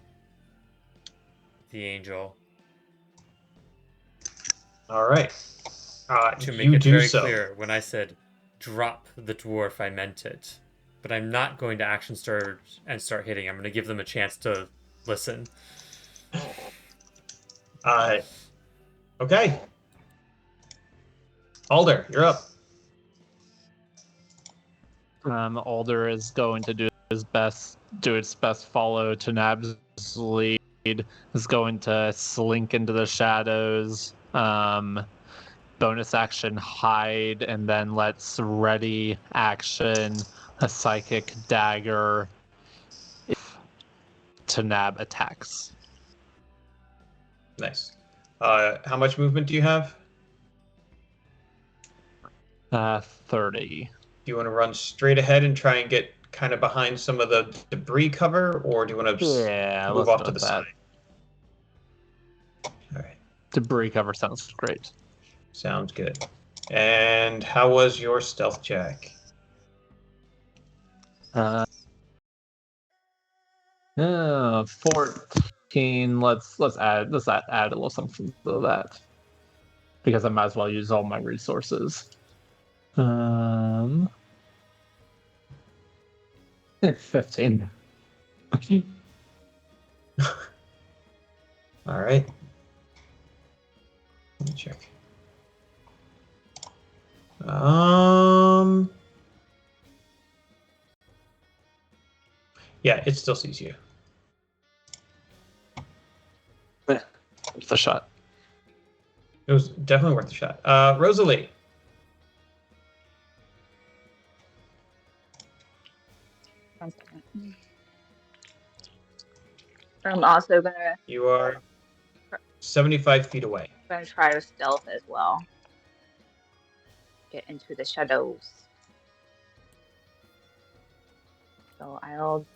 the angel.
All right.
To make
you
it
do
very
so.
clear, when I said drop the dwarf, I meant it. But I'm not going to action surge and start hitting. I'm going to give them a chance to listen.
Okay. Alder, you're up.
Alder is going to do its best follow Tanab's lead. Is going to slink into the shadows. Bonus action hide, and then let's ready action a psychic dagger if Tanab attacks.
Nice. How much movement do you have?
30.
Do you want to run straight ahead and try and get kind of behind some of the debris cover, or do you want to
Yeah,
move
let's
off to
do
the
that.
side? All right.
Debris cover sounds great.
Sounds good. And how was your stealth check?
14. Let's add a little something to that because I might as well use all my resources. 15.
All right. Let me check. Yeah, it still sees you.
It's a shot.
It was definitely worth a shot. Rosalie.
I'm also gonna
You are 75 feet away.
try to stealth as well. Get into the shadows. So I'll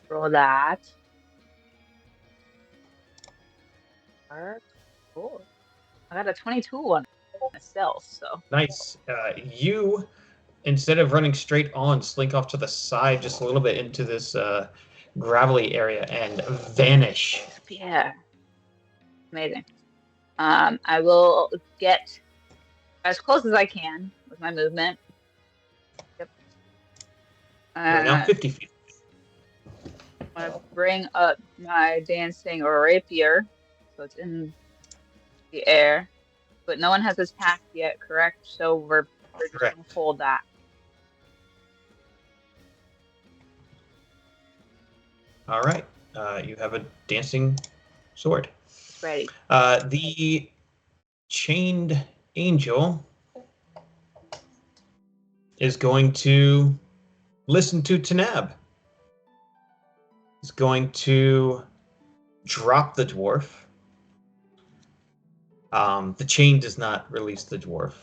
roll that. Cool. I got a 22 on stealth, so.
Nice. You, instead of running straight on, slink off to the side just a little bit into this gravelly area and vanish.
Yeah. Amazing. I will get as close as I can with my movement. Yep.
You're now 50 feet.
I'm gonna bring up my dancing rapier, so it's in the air. But no one has attacked yet, correct? So we're We're just
Correct.
gonna hold that.
All right. You have a dancing sword.
Ready.
The chained angel is going to listen to Tanab. He's going to drop the dwarf. The chain does not release the dwarf.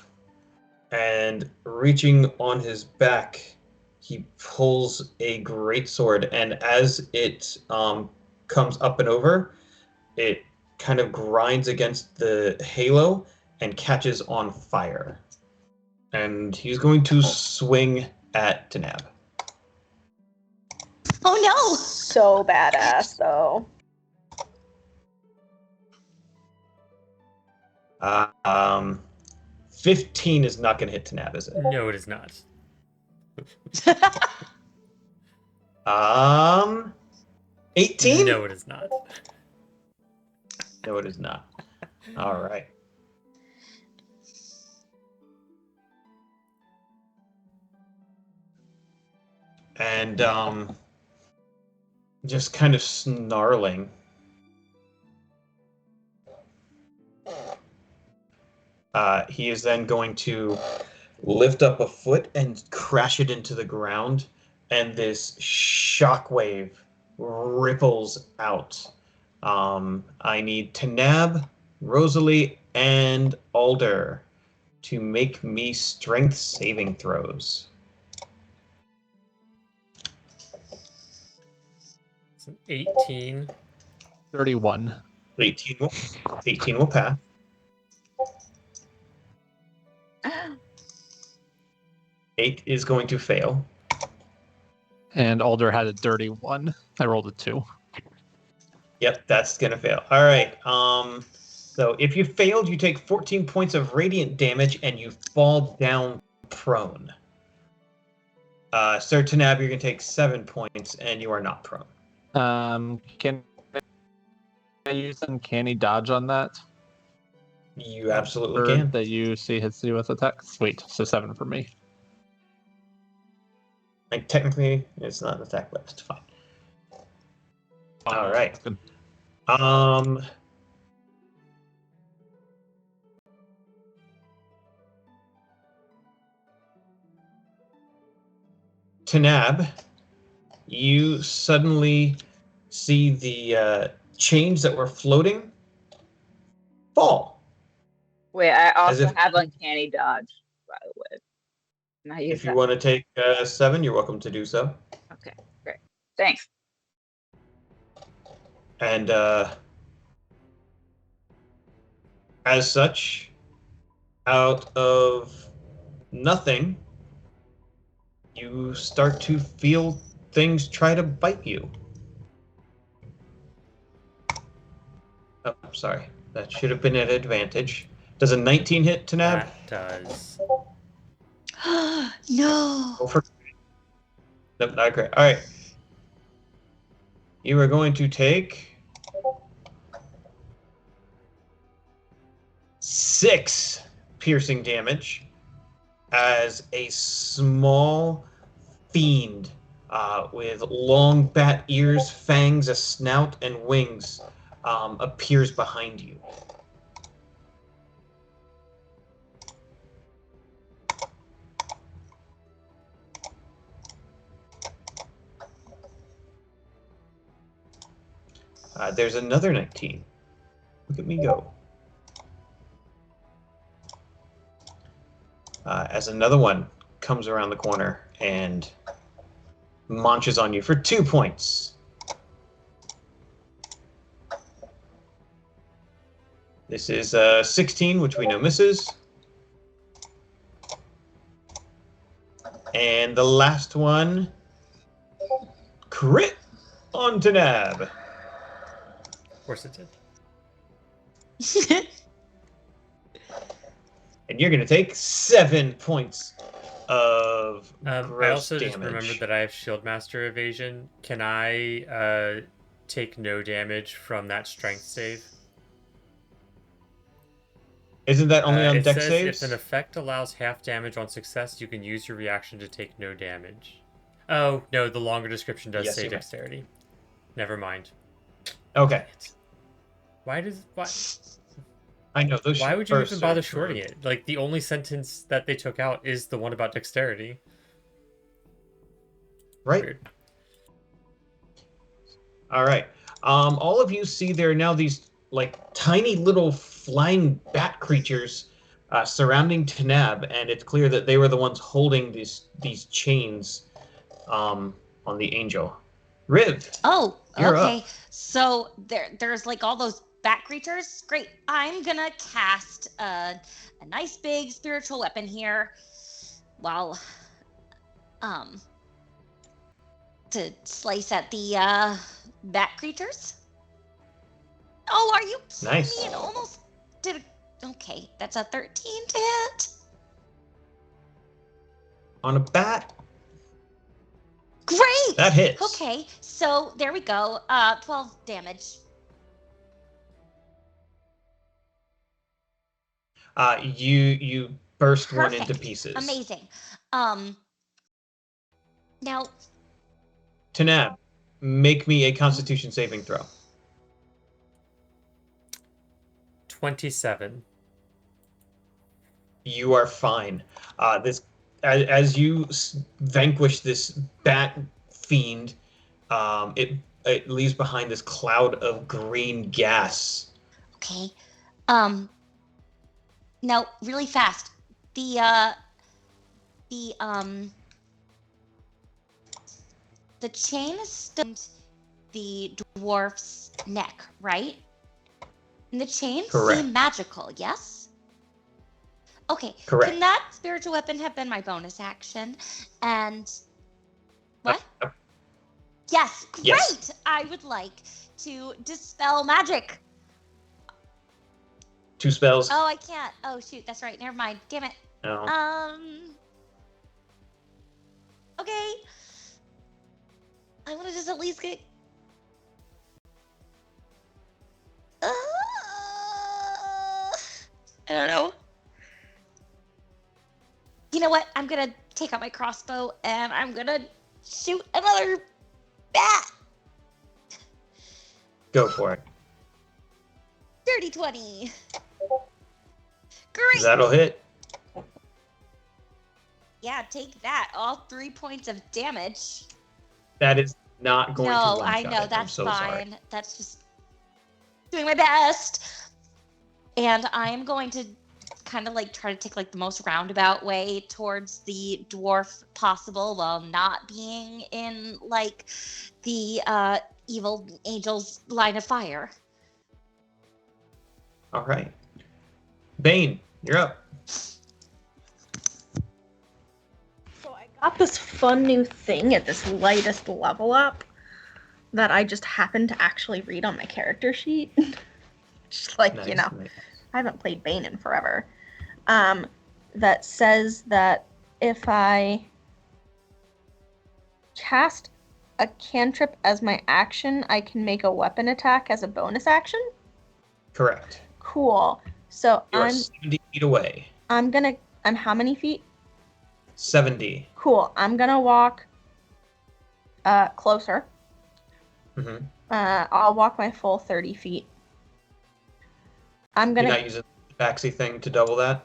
And reaching on his back, he pulls a great sword. And as it comes up and over, it kind of grinds against the halo and catches on fire. And he's going to swing at Tanab.
Oh no!
So badass, though.
15 is not going to hit Tanab, is it?
No, it is not.
18?
No, it is not.
No, it is not. All right. And just kind of snarling. He is then going to lift up a foot and crash it into the ground, and this shockwave ripples out. I need Tanab, Rosalie, and Alder to make me strength saving throws.
It's an 18.
31.
18 will pass. 8 is going to fail.
And Alder had a dirty 1. I rolled a 2.
Yep, that's gonna fail. All right. So if you failed, you take 14 points of radiant damage and you fall down prone. Sir Tanab, you're gonna take 7 points and you are not prone.
Can I use uncanny dodge on that?
You absolutely
Or
can.
that you see hits you with attack? Sweet. So 7 for me.
Like technically, it's not an attack, but it's fine. All right.
Good.
Tanab, you suddenly see the chains that were floating fall.
Wait, I
As
also
if-
have uncanny dodge, by the way. And I use
If you
that.
want to take 7, you're welcome to do so.
Okay, great. Thanks.
And as such, out of nothing, you start to feel things try to bite you. Oh, sorry. That should have been an advantage. Does a 19 hit, Tanab?
That does.
No.
Go for... Nope, not great. All right. You are going to take 6 piercing damage as a small fiend with long bat ears, fangs, a snout, and wings appears behind you. There's another 19. Look at me go. As another one comes around the corner and launches on you for 2 points. This is 16, which we know misses. And the last one, crit on Tanab.
Of course it did.
And you're going to take 7 points of
I
gross
also
damage.
just remembered that I have Shieldmaster evasion. Can I take no damage from that strength save?
Isn't that only on
It
deck
says
saves?
if an effect allows half damage on success, you can use your reaction to take no damage. Oh, no, the longer description does
Yes,
say
you may.
dexterity. Never mind.
Okay.
Why does why
I know those.
why would you even
bursts
bother
are
shorting
rude.
it? Like the only sentence that they took out is the one about dexterity.
Right.
Weird.
All right. All of you see there are now these like tiny little flying bat creatures surrounding Tanab, and it's clear that they were the ones holding these chains on the angel. Riv,
Oh,
you're
okay.
up.
So there's like all those bat creatures. Great. I'm gonna cast a nice big spiritual weapon here, while to slice at the bat creatures. Oh, are you kidding
Nice.
me? It almost did. Okay, that's a 13 to hit.
On a bat,
Great.
that hits.
Okay, so there we go. 12 damage.
You burst one into
Perfect.
pieces.
Amazing. Now,
Tanab, make me a Constitution saving throw.
27.
You are fine. This as you vanquish this bat fiend, it leaves behind this cloud of green gas.
okay. Now, really fast. The chain is still the dwarf's neck, right? And the chain
Correct.
seem magical, yes? Okay.
Correct.
Can that spiritual weapon have been my bonus action? And what? Yes, great!
Yes.
I would like to dispel magic.
2 spells.
Oh, I can't. Oh, shoot, that's right. Never mind. Damn it.
No.
Okay. I want to just at least get. I don't know. You know what? I'm gonna take out my crossbow and I'm gonna shoot another bat.
Go for it.
Dirty 20. Great.
That'll hit.
Yeah, take that. All 3 points of damage.
That is not going to
No,
one-shot
I
it.
know,
I'm
that's
so
fine.
sorry.
That's just doing my best. And I'm going to kind of like try to take like the most roundabout way towards the dwarf possible while not being in like the evil angel's line of fire.
All right. Bane, you're up.
So I got this fun new thing at this lightest level up that I just happened to actually read on my character sheet. Just like,
Nice,
you know,
nice.
I haven't played Bane in forever. That says that if I cast a cantrip as my action, I can make a weapon attack as a bonus action.
Correct.
Cool. So
You are 70 feet away.
I'm how many feet?
70.
Cool. I'm gonna walk closer.
Mm-hmm.
I'll walk my full 30 feet. I'm
You're
gonna
not using the backsy thing to double that?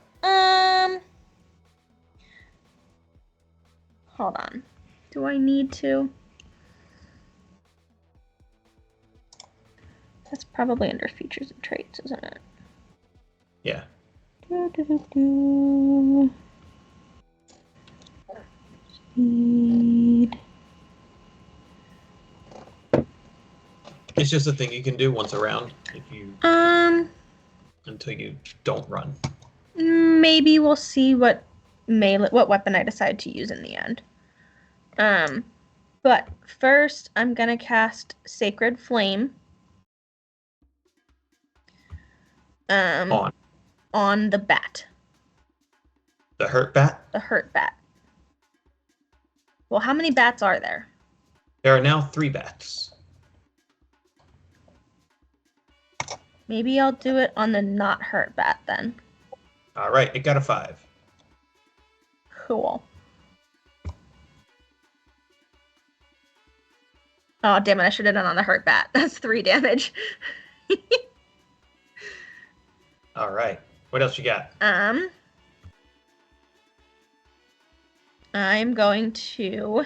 hold on. Do I need to? That's probably under features and traits, isn't it?
Yeah.
Speed.
It's just a thing you can do once a round if you until you don't run.
Maybe we'll see what weapon I decide to use in the end. But first I'm gonna cast Sacred Flame. On the bat.
The hurt bat?
The hurt bat. Well, how many bats are there?
There are now 3 bats.
Maybe I'll do it on the not hurt bat then.
All right, it got a 5.
Cool. Oh, damn it. I should have done on the hurt bat. That's 3 damage.
All right. What else you got?
I'm going to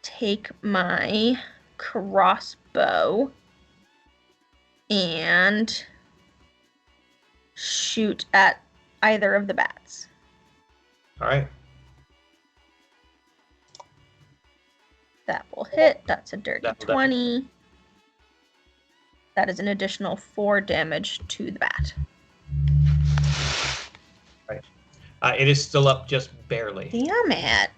take my crossbow and shoot at either of the bats.
All right.
That will hit. That's a dirty
That'll
20. That is an additional 4 damage to the bat.
Right. It is still up just barely.
Damn it.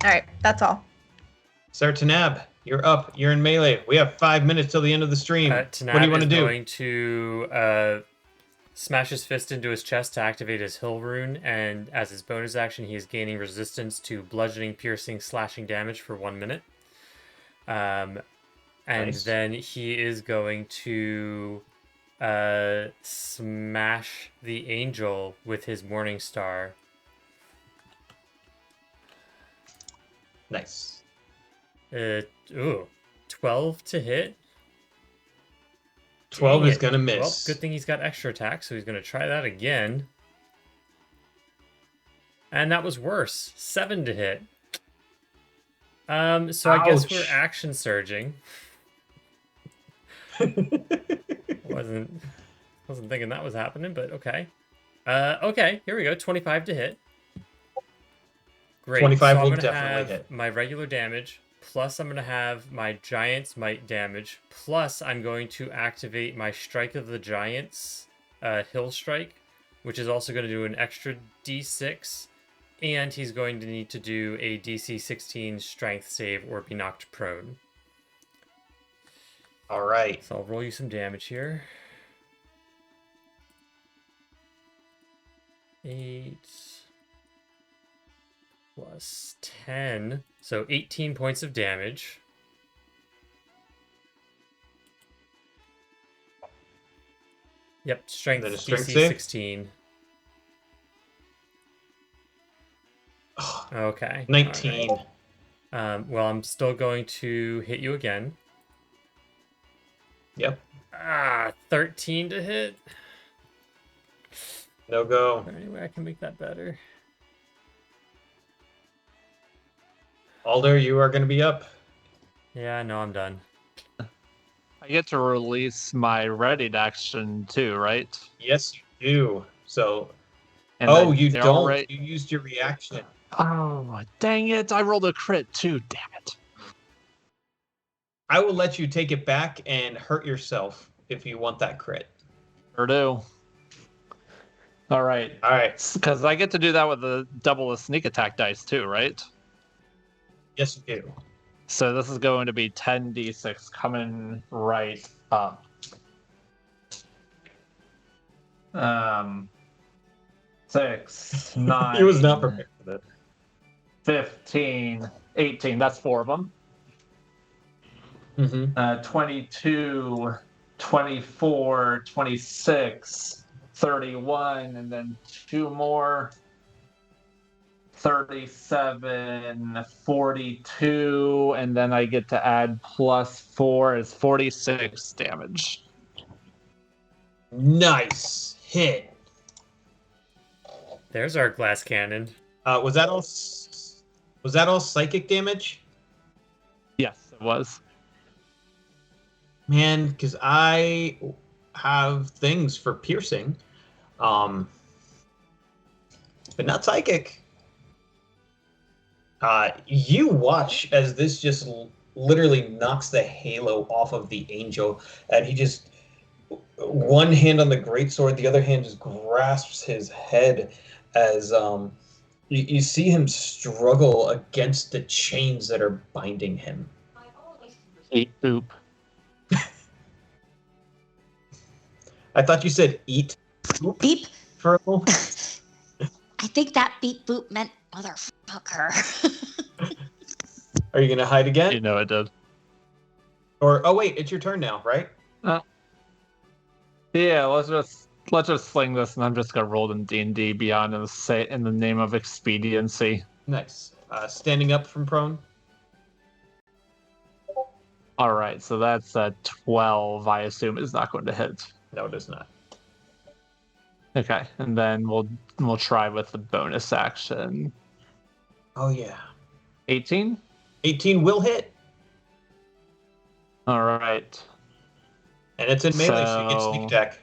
Alright, that's all.
Sir Tanab, you're up. You're in melee. We have 5 minutes till the end of the stream. What do you want to do?
Going to smash his fist into his chest to activate his Hill Rune, and as his bonus action, he is gaining resistance to bludgeoning, piercing, slashing damage for 1 minute. And
Nice.
then he is going to smash the angel with his Morning Star.
Nice.
12 to hit.
12
Dang
is
it.
going to
Well,
miss.
good thing he's got extra attack, so he's going to try that again. And that was worse. 7 to hit. So I guess we're
Ouch.
action surging. Wasn't thinking that was happening, but okay. Okay, here we go. 25 to hit. Great.
25
so
will
I'm gonna
definitely
have
hit.
my regular damage, plus I'm gonna have my Giant's Might damage, plus I'm going to activate my Strike of the Giants, Hill Strike, which is also going to do an extra D6, and he's going to need to do a DC 16 Strength save or be knocked prone.
All right.
So I'll roll you some damage here. 8 plus 10, so 18 points of damage. Yep, strength
Then a strength
DC
save?
16. Okay.
19.
all right. Well, I'm still going to hit you again.
Yep.
13 to hit.
No go.
Is there any way I can make that better?
Alder, you are going to be up.
Yeah, no, I'm done.
I get to release my readied action too, right?
Yes, you do. So,
And I
you don't.
right-
You used your reaction.
Oh, dang it. I rolled a crit too. Damn it.
I will let you take it back and hurt yourself if you want that crit.
Or do. All right.
All right.
Because I get to do that with the double the sneak attack dice too, right?
Yes, you do.
So this is going to be 10d6 coming right up. 6, 9.
He was not prepared for that.
15, 18. That's 4 of them.
Mm-hmm.
22, 24, 26, 31, and then 2 more. 37, 42, and then I get to add plus 4 is 46 damage.
Nice hit.
There's our glass cannon.
Was that all? Was that all psychic damage?
Yes, it was.
Man, because I have things for piercing, but not psychic. You watch as this just literally knocks the halo off of the angel, and he just, one hand on the greatsword, the other hand just grasps his head as you see him struggle against the chains that are binding him.
Eat boop.
I thought you said eat boop
Beep.
for a little.
I think that beep boop meant motherfucker.
Are you gonna hide again?
You know it did.
Or oh wait, it's your turn now, right?
Yeah, let's just sling this, and I'm just gonna roll in D&D Beyond and say in the name of expediency.
Nice. Standing up from prone.
All right, so that's a 12. I assume is not going to hit.
No, it is not.
Okay, and then we'll try with the bonus action.
Oh yeah.
18.
18 will hit,
All right.
and it's in melee, so you get sneak attack.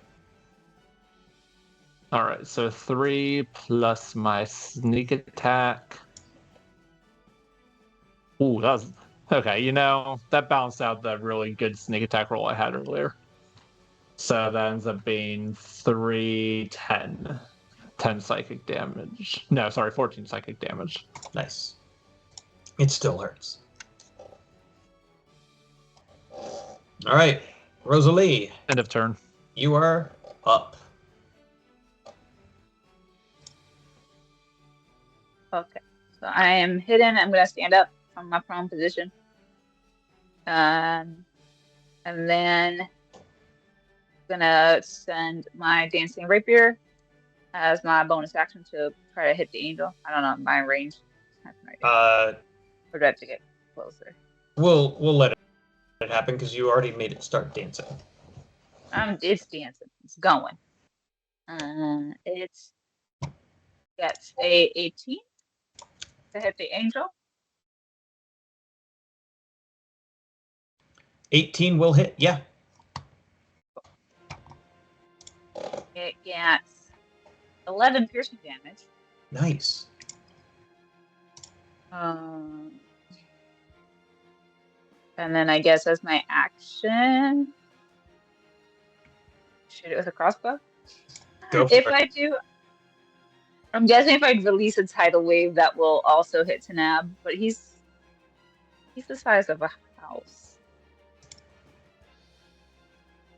All right, so 3 plus my sneak attack. Ooh, that was okay. That balanced out the really good sneak attack roll I had earlier. So that ends up being 3, 10. 10 psychic damage. No, sorry, 14 psychic damage.
Nice. It still hurts. All right, Rosalie,
End of turn.
you are up.
Okay. So I am hidden. I'm going to stand up from my prone position. And then I'm going to send my dancing rapier as my bonus action to try to hit the angel. I don't know my range. Or do I have to get closer?
We'll let it happen because you already made it start dancing.
It's dancing. It's going. It's gets a 18 to hit the angel.
18 will hit. Yeah.
It gets 11 piercing damage.
Nice.
And then I guess as my action, shoot it with a crossbow.
Go for
If
it.
I do, I'm guessing if I release a tidal wave, that will also hit Tanab. But he's the size of a house.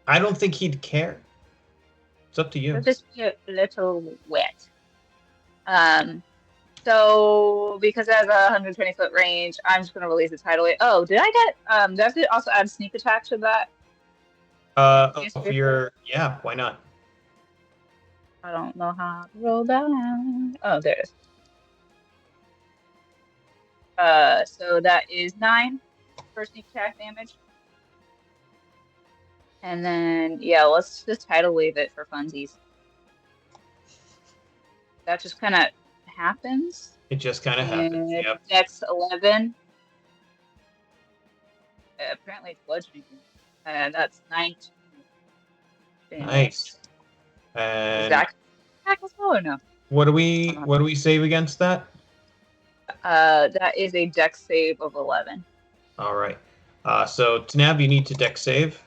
I don't think he'd care. It's up to you.
It'll just be a little wet. So because it has a 120-foot range, I'm just gonna release a tidal wave. Oh, did I get do I have to also add sneak attack to that?
Yeah, why not?
I don't know how to roll that. Oh, there it is. So that is 9 for sneak attack damage. And then yeah, let's just tidal wave it for funsies. That just kind of happens.
It just kind of happens. Yep.
Dex 11. Apparently it's bludgeoning. That's 19.
Nice. And
Exact attack as well or no?
what do we save against that?
That is a dex save of 11.
All right. So Tanab, you need to dex save.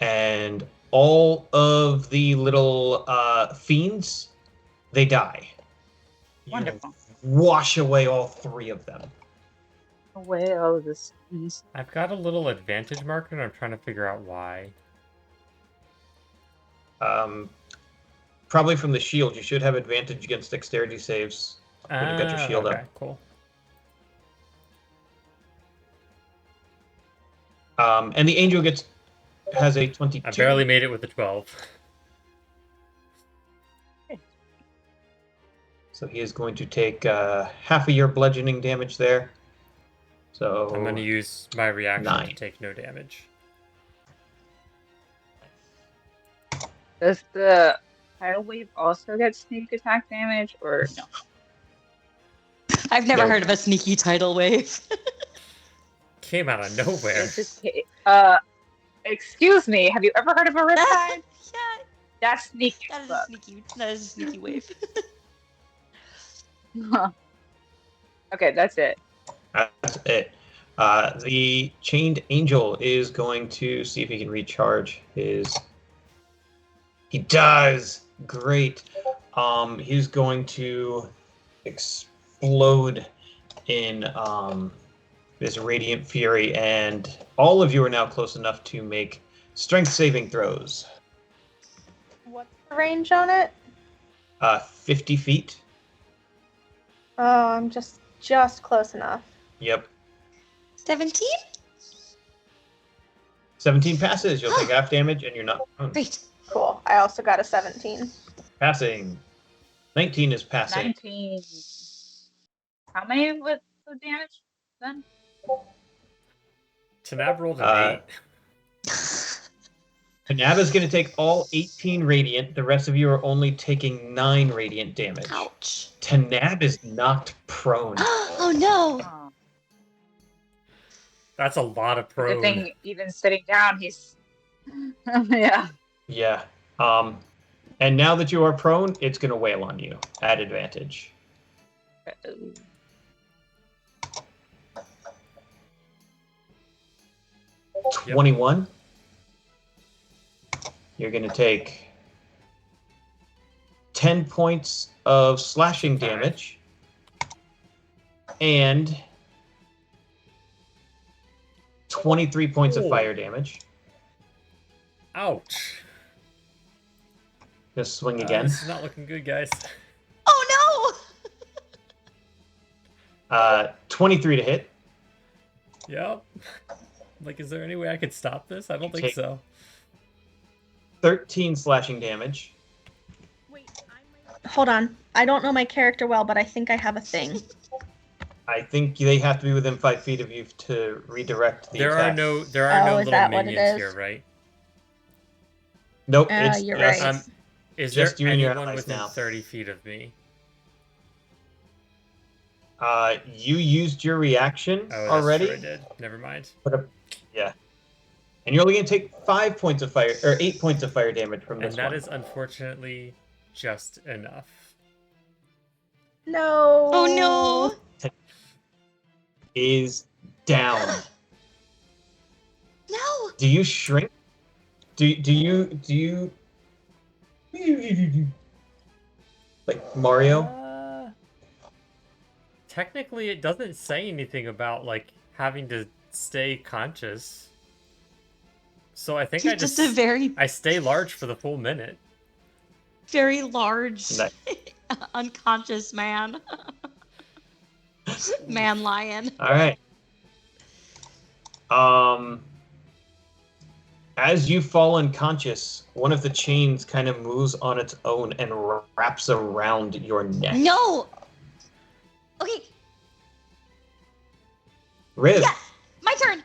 And all of the little fiends, they die. You
Wonderful.
wash away all 3 of them.
Away all the skins.
I've got a little advantage marker, and I'm trying to figure out why.
Probably from the shield. You should have advantage against dexterity saves when you've got your shield
okay,
up.
Cool.
And the angel has a 22.
I barely made it with a 12.
So he is going to take half of your bludgeoning damage there. So
I'm going to use my reaction
9.
to take no damage.
Does the tidal wave also get sneak attack damage or no?
I've never
Nope.
heard of a sneaky tidal wave.
Came out of nowhere.
It's just, excuse me, have you ever heard of a riptide?
Yeah,
That's sneaky.
that is
as
a sneaky. That is a sneaky wave.
fuck. Okay, that's it.
That's it. The chained angel is going to see if he can recharge his. He does. Great. He's going to explode in this radiant fury, and all of you are now close enough to make strength saving throws.
What's the range on it?
50 feet.
Oh, I'm just close enough.
Yep.
17?
17 passes. You'll take half damage, and you're not prone.
Great.
Cool. I also got a 17.
Passing. 19 is passing.
19. How many with the damage then?
Tanab rolled an 8.
Tanab is going to take all 18 radiant. The rest of you are only taking 9 radiant damage.
Ouch.
Tanab is knocked prone.
Oh no.
Oh,
That's a lot of
good
prone.
thing even sitting down, he's. Yeah.
Yeah. And now that you are prone, it's going to wail on you at advantage.
Uh-oh.
21. You're going to take 10 points of slashing damage and 23 points of fire damage.
Ouch.
Just swing again.
This is not looking good, guys.
Oh
23 to hit.
Yep. Like, is there any way I could stop this? I don't think
Okay.
so.
13 slashing damage.
Wait, hold on. I don't know my character well, but I think I have a thing.
I think they have to be within 5 feet of you to redirect the
There
attack.
are no
is
little
that what it
minions
is?
here, right?
Nope, it's
You're
just,
right.
Is
Just
there
you and your
anyone
allies
within
now.
30 feet of me?
You used your reaction
Oh, that's
already.
true, I did. Never mind.
Yeah. And you're only going to take 5 points of fire, or 8 points of fire damage from this
And that
one.
is unfortunately just enough.
No.
no.
Is down.
No.
Do you shrink? Do you like Mario?
Technically, it doesn't say anything about like having to stay conscious. So I think
He's
I
just a
I stay large for the full minute.
very large,
Nice.
unconscious man. Man lion.
All right. As you fall unconscious, one of the chains kind of moves on its own and wraps around your neck.
No. Okay.
Riv,
Yes. My turn.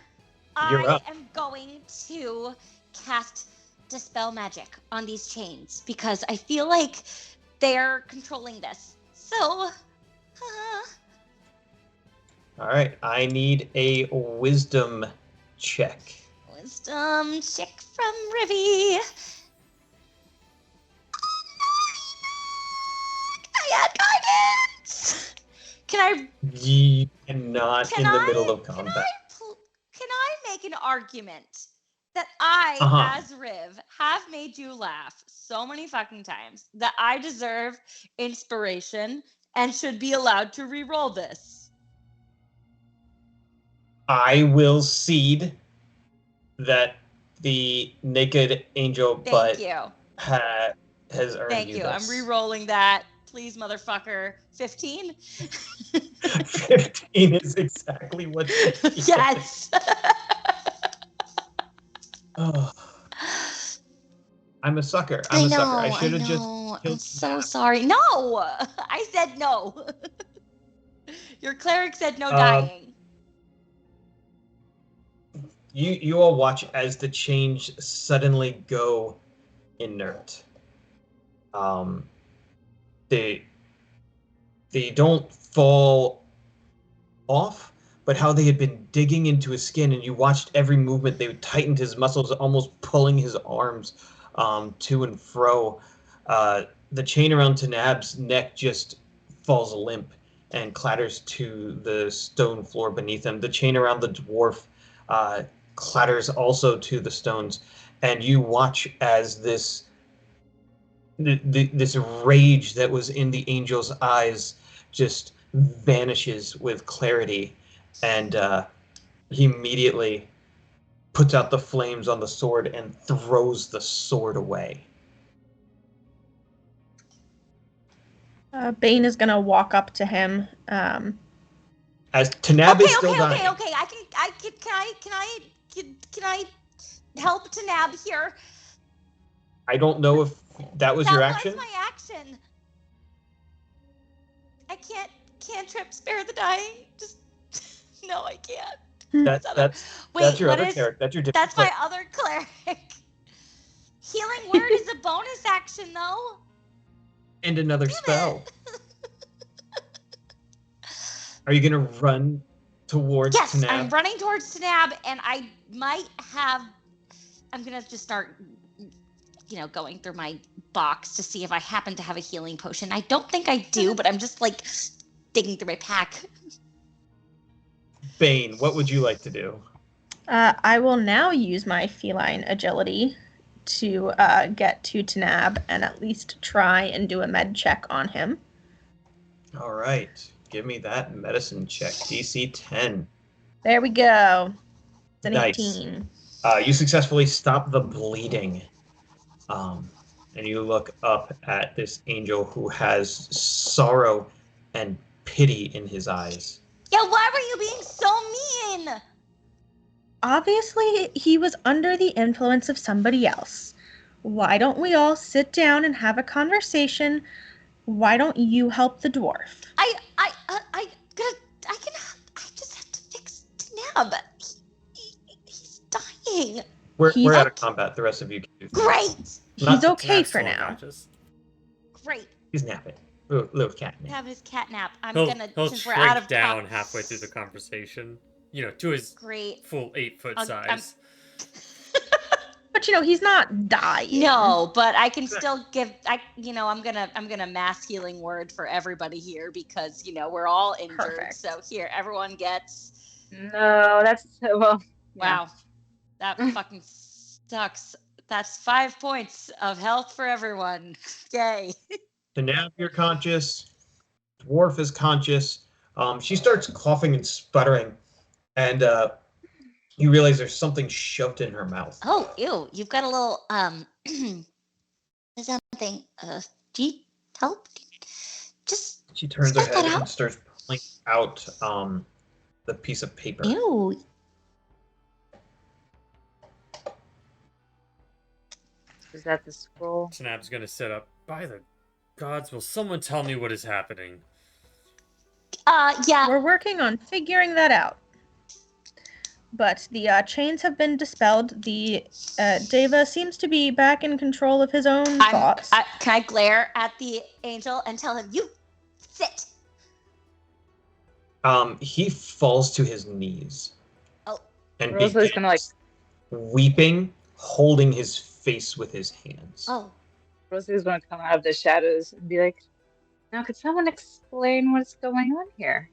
You're
I
up.
am going to cast Dispel Magic on these chains because I feel like they're controlling this. So,
all right. I need a wisdom check.
wisdom check from Rivy. I had guidance. Can I
You cannot
Can
in the
I-
middle of
Can
combat.
can I make an argument that I,
Uh-huh.
as Riv, have made you laugh so many fucking times that I deserve inspiration and should be allowed to re-roll this?
I will cede that the naked angel
Thank
butt
you.
has earned
Thank
you
you.
this.
I'm re-rolling that. Please, motherfucker. 15?
15 is exactly what you need.
Yes.
Oh, I'm a sucker.
I
I'm a
know.
sucker. I should have just
I'm
killed
so
Snap.
sorry. No, I said no. Your cleric said no
Um,
dying.
You all watch as the change suddenly go inert. They don't fall off, but how they had been digging into his skin, and you watched every movement. They tightened his muscles, almost pulling his arms to and fro. The chain around Tanab's neck just falls limp and clatters to the stone floor beneath him. The chain around the dwarf clatters also to the stones, and you watch as this rage that was in the angel's eyes just vanishes with clarity, and he immediately puts out the flames on the sword and throws the sword away.
Bane is gonna walk up to him.
As Tanab
Okay,
is still
okay,
dying.
okay. Can I help Tanab here?
I don't know if that was your action.
That was my action. I can't trip spare the dying. Just no, I can't.
That's your other character. That's your different
That's my other cleric. Healing word is a bonus action though.
And another
Damn
spell.
it.
Are you gonna run towards
Yes,
Tanab?
I'm running towards Tanab, and I might have. I'm gonna just start, going through my box to see if I happen to have a healing potion. I don't think I do, but I'm just like digging through my pack.
Bane, what would you like to do?
I will now use my feline agility to get to Tanab and at least try and do a med check on him.
All right, give me that medicine check. DC 10.
There we go. It's an
Nice.
18.
You successfully stop the bleeding. And you look up at this angel who has sorrow and pity in his eyes.
Yeah, why were you being so mean?
Obviously, he was under the influence of somebody else. Why don't we all sit down and have a conversation? Why don't you help the dwarf?
I just have to fix Tanab. He's dying.
We're out of combat. The rest of you can do things.
Great.
He's okay
Tanab's
for
still
now.
unconscious.
Great.
He's napping. Little cat nap.
Have his cat nap.
He'll
Since we're out of
shrink down halfway through the conversation. To his
Great.
full 8-foot
I'm-
size.
But he's not dying.
No, but I can still give. I'm gonna mass healing word for everybody here because we're all injured.
Perfect.
So here, everyone gets.
No, that's well. Yeah.
Wow, that fucking sucks. That's 5 points of health for everyone. Yay.
Tanab, you're conscious. Dwarf is conscious. She starts coughing and sputtering, and you realize there's something shoved in her mouth.
Oh, ew! You've got a little something. Do you help? Just.
She turns her
Spit that
head
out?
and starts pulling out the piece of paper.
Ew.
Is that the scroll?
Tanab's gonna sit up. By the gods, will someone tell me what is happening?
Yeah.
We're working on figuring that out. But the chains have been dispelled. The Deva seems to be back in control of his own thoughts.
Can I glare at the angel and tell him, you sit?
He falls to his knees.
Oh.
And
Rosalie's
begins
gonna
weeping, holding his face with his hands.
Oh.
Rosie's gonna come out of the shadows and be like, "Now, could someone explain what's going on here?"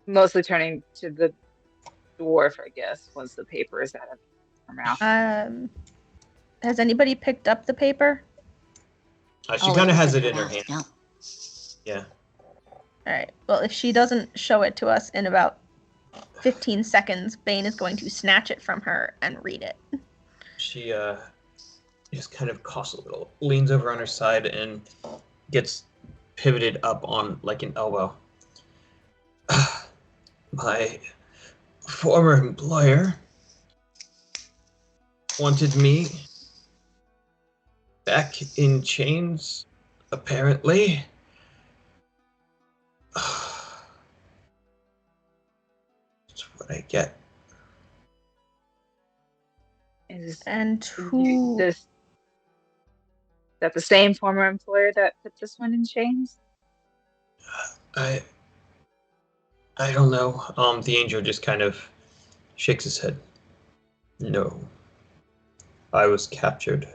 Mostly turning to the dwarf, I guess, once the paper is out of her mouth.
Has anybody picked up the paper?
She kind of has it in her hand.
No.
Yeah.
All right. Well, if she doesn't show it to us in about 15 seconds, Bane is going to snatch it from her and read it.
She just kind of coughs a little, leans over on her side, and gets pivoted up on like an elbow. My former employer wanted me back in chains, apparently. That's what I get.
And who?
Is that the same former employer that put this one in chains?
I don't know. The angel just kind of shakes his head. No. I was captured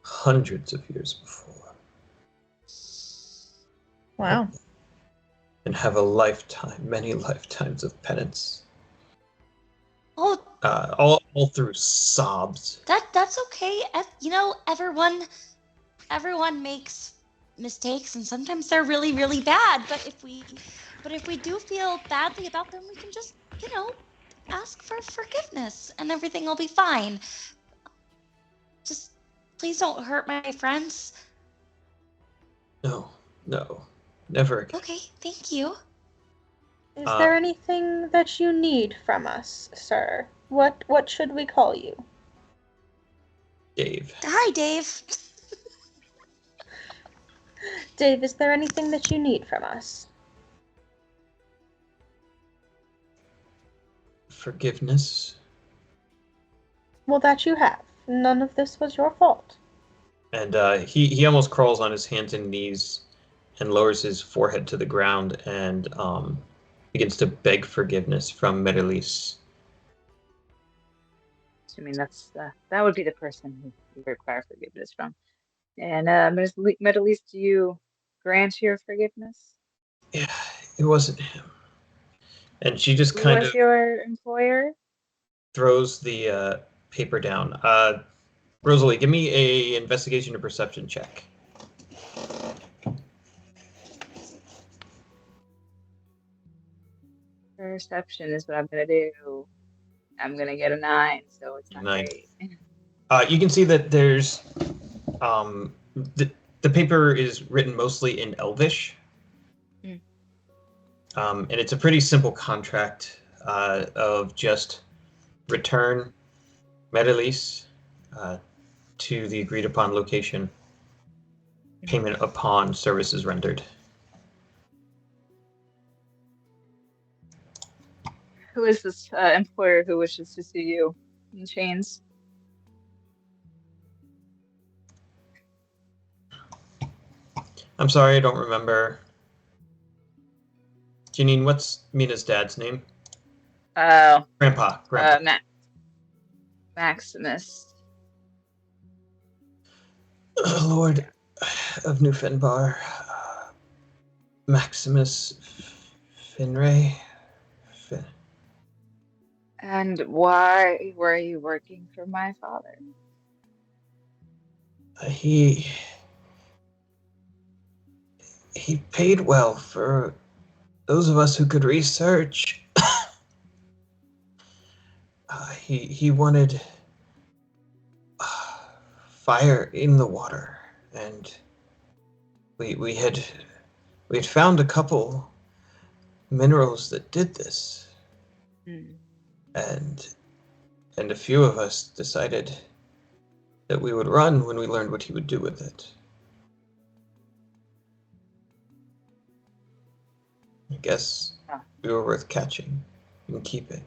hundreds of years before.
Wow.
And have a lifetime, many lifetimes of penance.
Oh,
All through sobs.
that's okay. Everyone makes mistakes, and sometimes they're really, really bad. But if we do feel badly about them, we can just, ask for forgiveness, and everything will be fine. Just please don't hurt my friends.
No, never again.
Okay, thank you.
Is there anything that you need from us, sir? What should we call you?
Dave.
Hi, Dave.
Dave, is there anything that you need from us?
Forgiveness.
Well, that you have. None of this was your fault.
And he almost crawls on his hands and knees and lowers his forehead to the ground and begins to beg forgiveness from Metalise.
I mean, that would be the person who you require forgiveness from. And Metalise, do you grant your forgiveness?
Yeah, it wasn't him. And she just
Who
kind
was
of
your employer?
throws the paper down. Rosalie, give me a investigation or perception check.
Perception is what I'm gonna do. I'm gonna get a 9, so it's not
9.
great.
You can see that there's the paper is written mostly in Elvish.
Mm.
And it's a pretty simple contract of just return Metalise to the agreed upon location, payment upon services rendered.
Who is this employer who wishes to see you in chains?
I'm sorry, I don't remember. Janine, what's Mina's dad's name?
Oh,
Grandpa.
Maximus.
Lord of New Finbar, Maximus Finray.
And why were you working for my father?
He paid well for those of us who could research. He wanted fire in the water, and we had found a couple minerals that did this. And a few of us decided that we would run when we learned what he would do with it. I guess we were worth catching and keeping.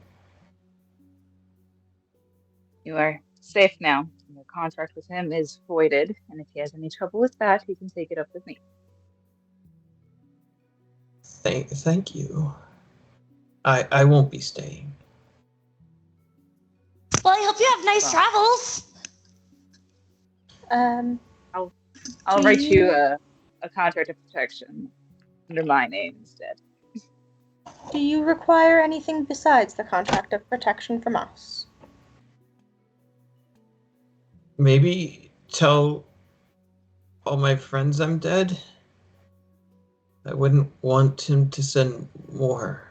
You are safe now. Your contract with him is voided, and if he has any trouble with that, he can take it up with me.
Thank you. I won't be staying.
Well, I hope you have nice travels.
I'll write you a contract of protection under my name instead.
Do you require anything besides the contract of protection from us?
Maybe tell all my friends I'm dead. I wouldn't want him to send more.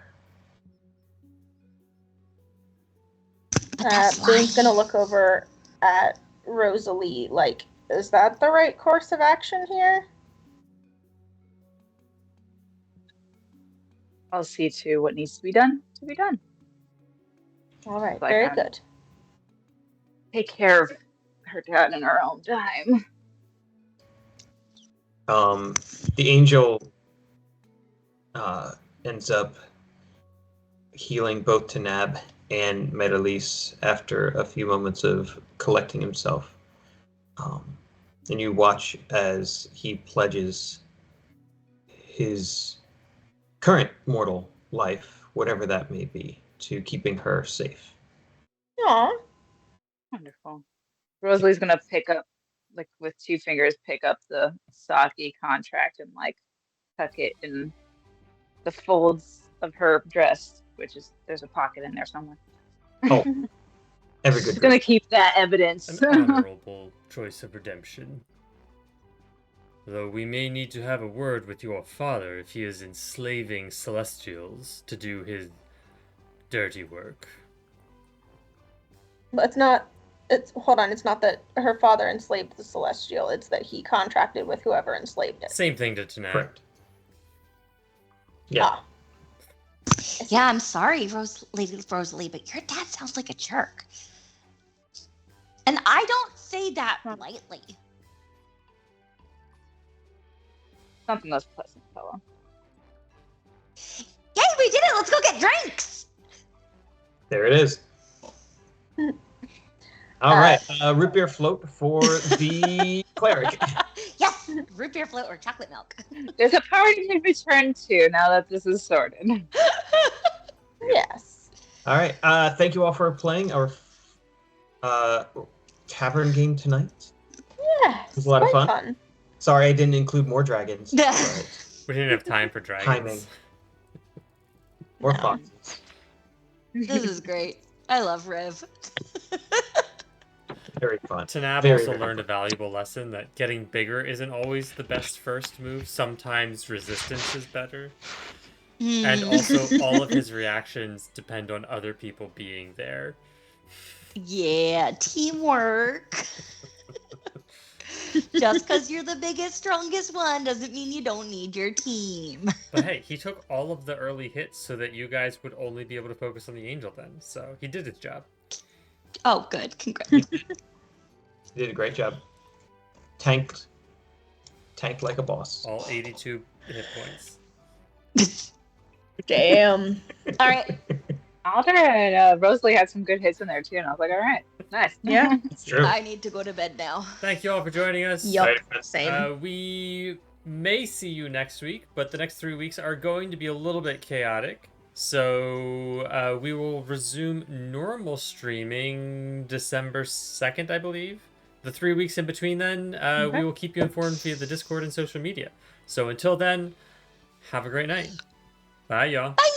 Boone's gonna look over at Rosalie like, is that the right course of action here?
I'll see to what needs to be done.
All right,
Like,
very good.
Take care of her dad in her own time.
The angel ends up healing both Tanab and Metalise after a few moments of collecting himself. And you watch as he pledges his current mortal life, whatever that may be, to keeping her safe.
Aw.
Wonderful. Rosalie's gonna pick up, like with 2 fingers, pick up the Saki contract and like tuck it in the folds of her dress, which is there's a pocket in there somewhere.
Oh, every good
She's gonna keep that evidence.
An honorable choice of redemption. Though we may need to have a word with your father if he is enslaving Celestials to do his dirty work.
But it's not that her father enslaved the Celestial, it's that he contracted with whoever enslaved it.
Same thing to Tanab.
Correct. Yeah.
Yeah, I'm sorry, Lady Rosalie, but your dad sounds like a jerk. And I don't say that lightly.
Not the most pleasant fellow.
Yay, we did it! Let's go get drinks!
There it is. All right, root beer float for the cleric.
Yes, root beer float or chocolate milk.
There's a party to return to now that this is sorted.
Yes.
All right, thank you all for playing our tavern game tonight.
Yeah.
It was a lot of
quite
fun. Sorry I didn't include more dragons. But
We didn't have time for dragons.
timing. More
No.
foxes.
This is great. I love Riv.
Very fun.
Tanab
Very,
also
very
learned a
fun.
valuable lesson that getting bigger isn't always the best first move. Sometimes resistance is better. And also, all of his reactions depend on other people being there.
Yeah, teamwork. Just because you're the biggest, strongest one doesn't mean you don't need your team.
But hey, he took all of the early hits so that you guys would only be able to focus on the angel then. So he did his job.
Oh, good. Congrats.
You did a great job. Tanked like a boss.
All 82 hit points.
Damn.
All right.
Alder and Rosalie had some good hits in there too, and I was like, all right, nice.
Yeah.
It's true.
I need to go to bed now.
Thank you all for joining us.
Yup.
Right.
Same.
We may see you next week, but the next 3 weeks are going to be a little bit chaotic. So we will resume normal streaming December 2nd, I believe. The 3 weeks in between then, we will keep you informed via the Discord and social media. So until then, have a great night. Bye, y'all.
Bye.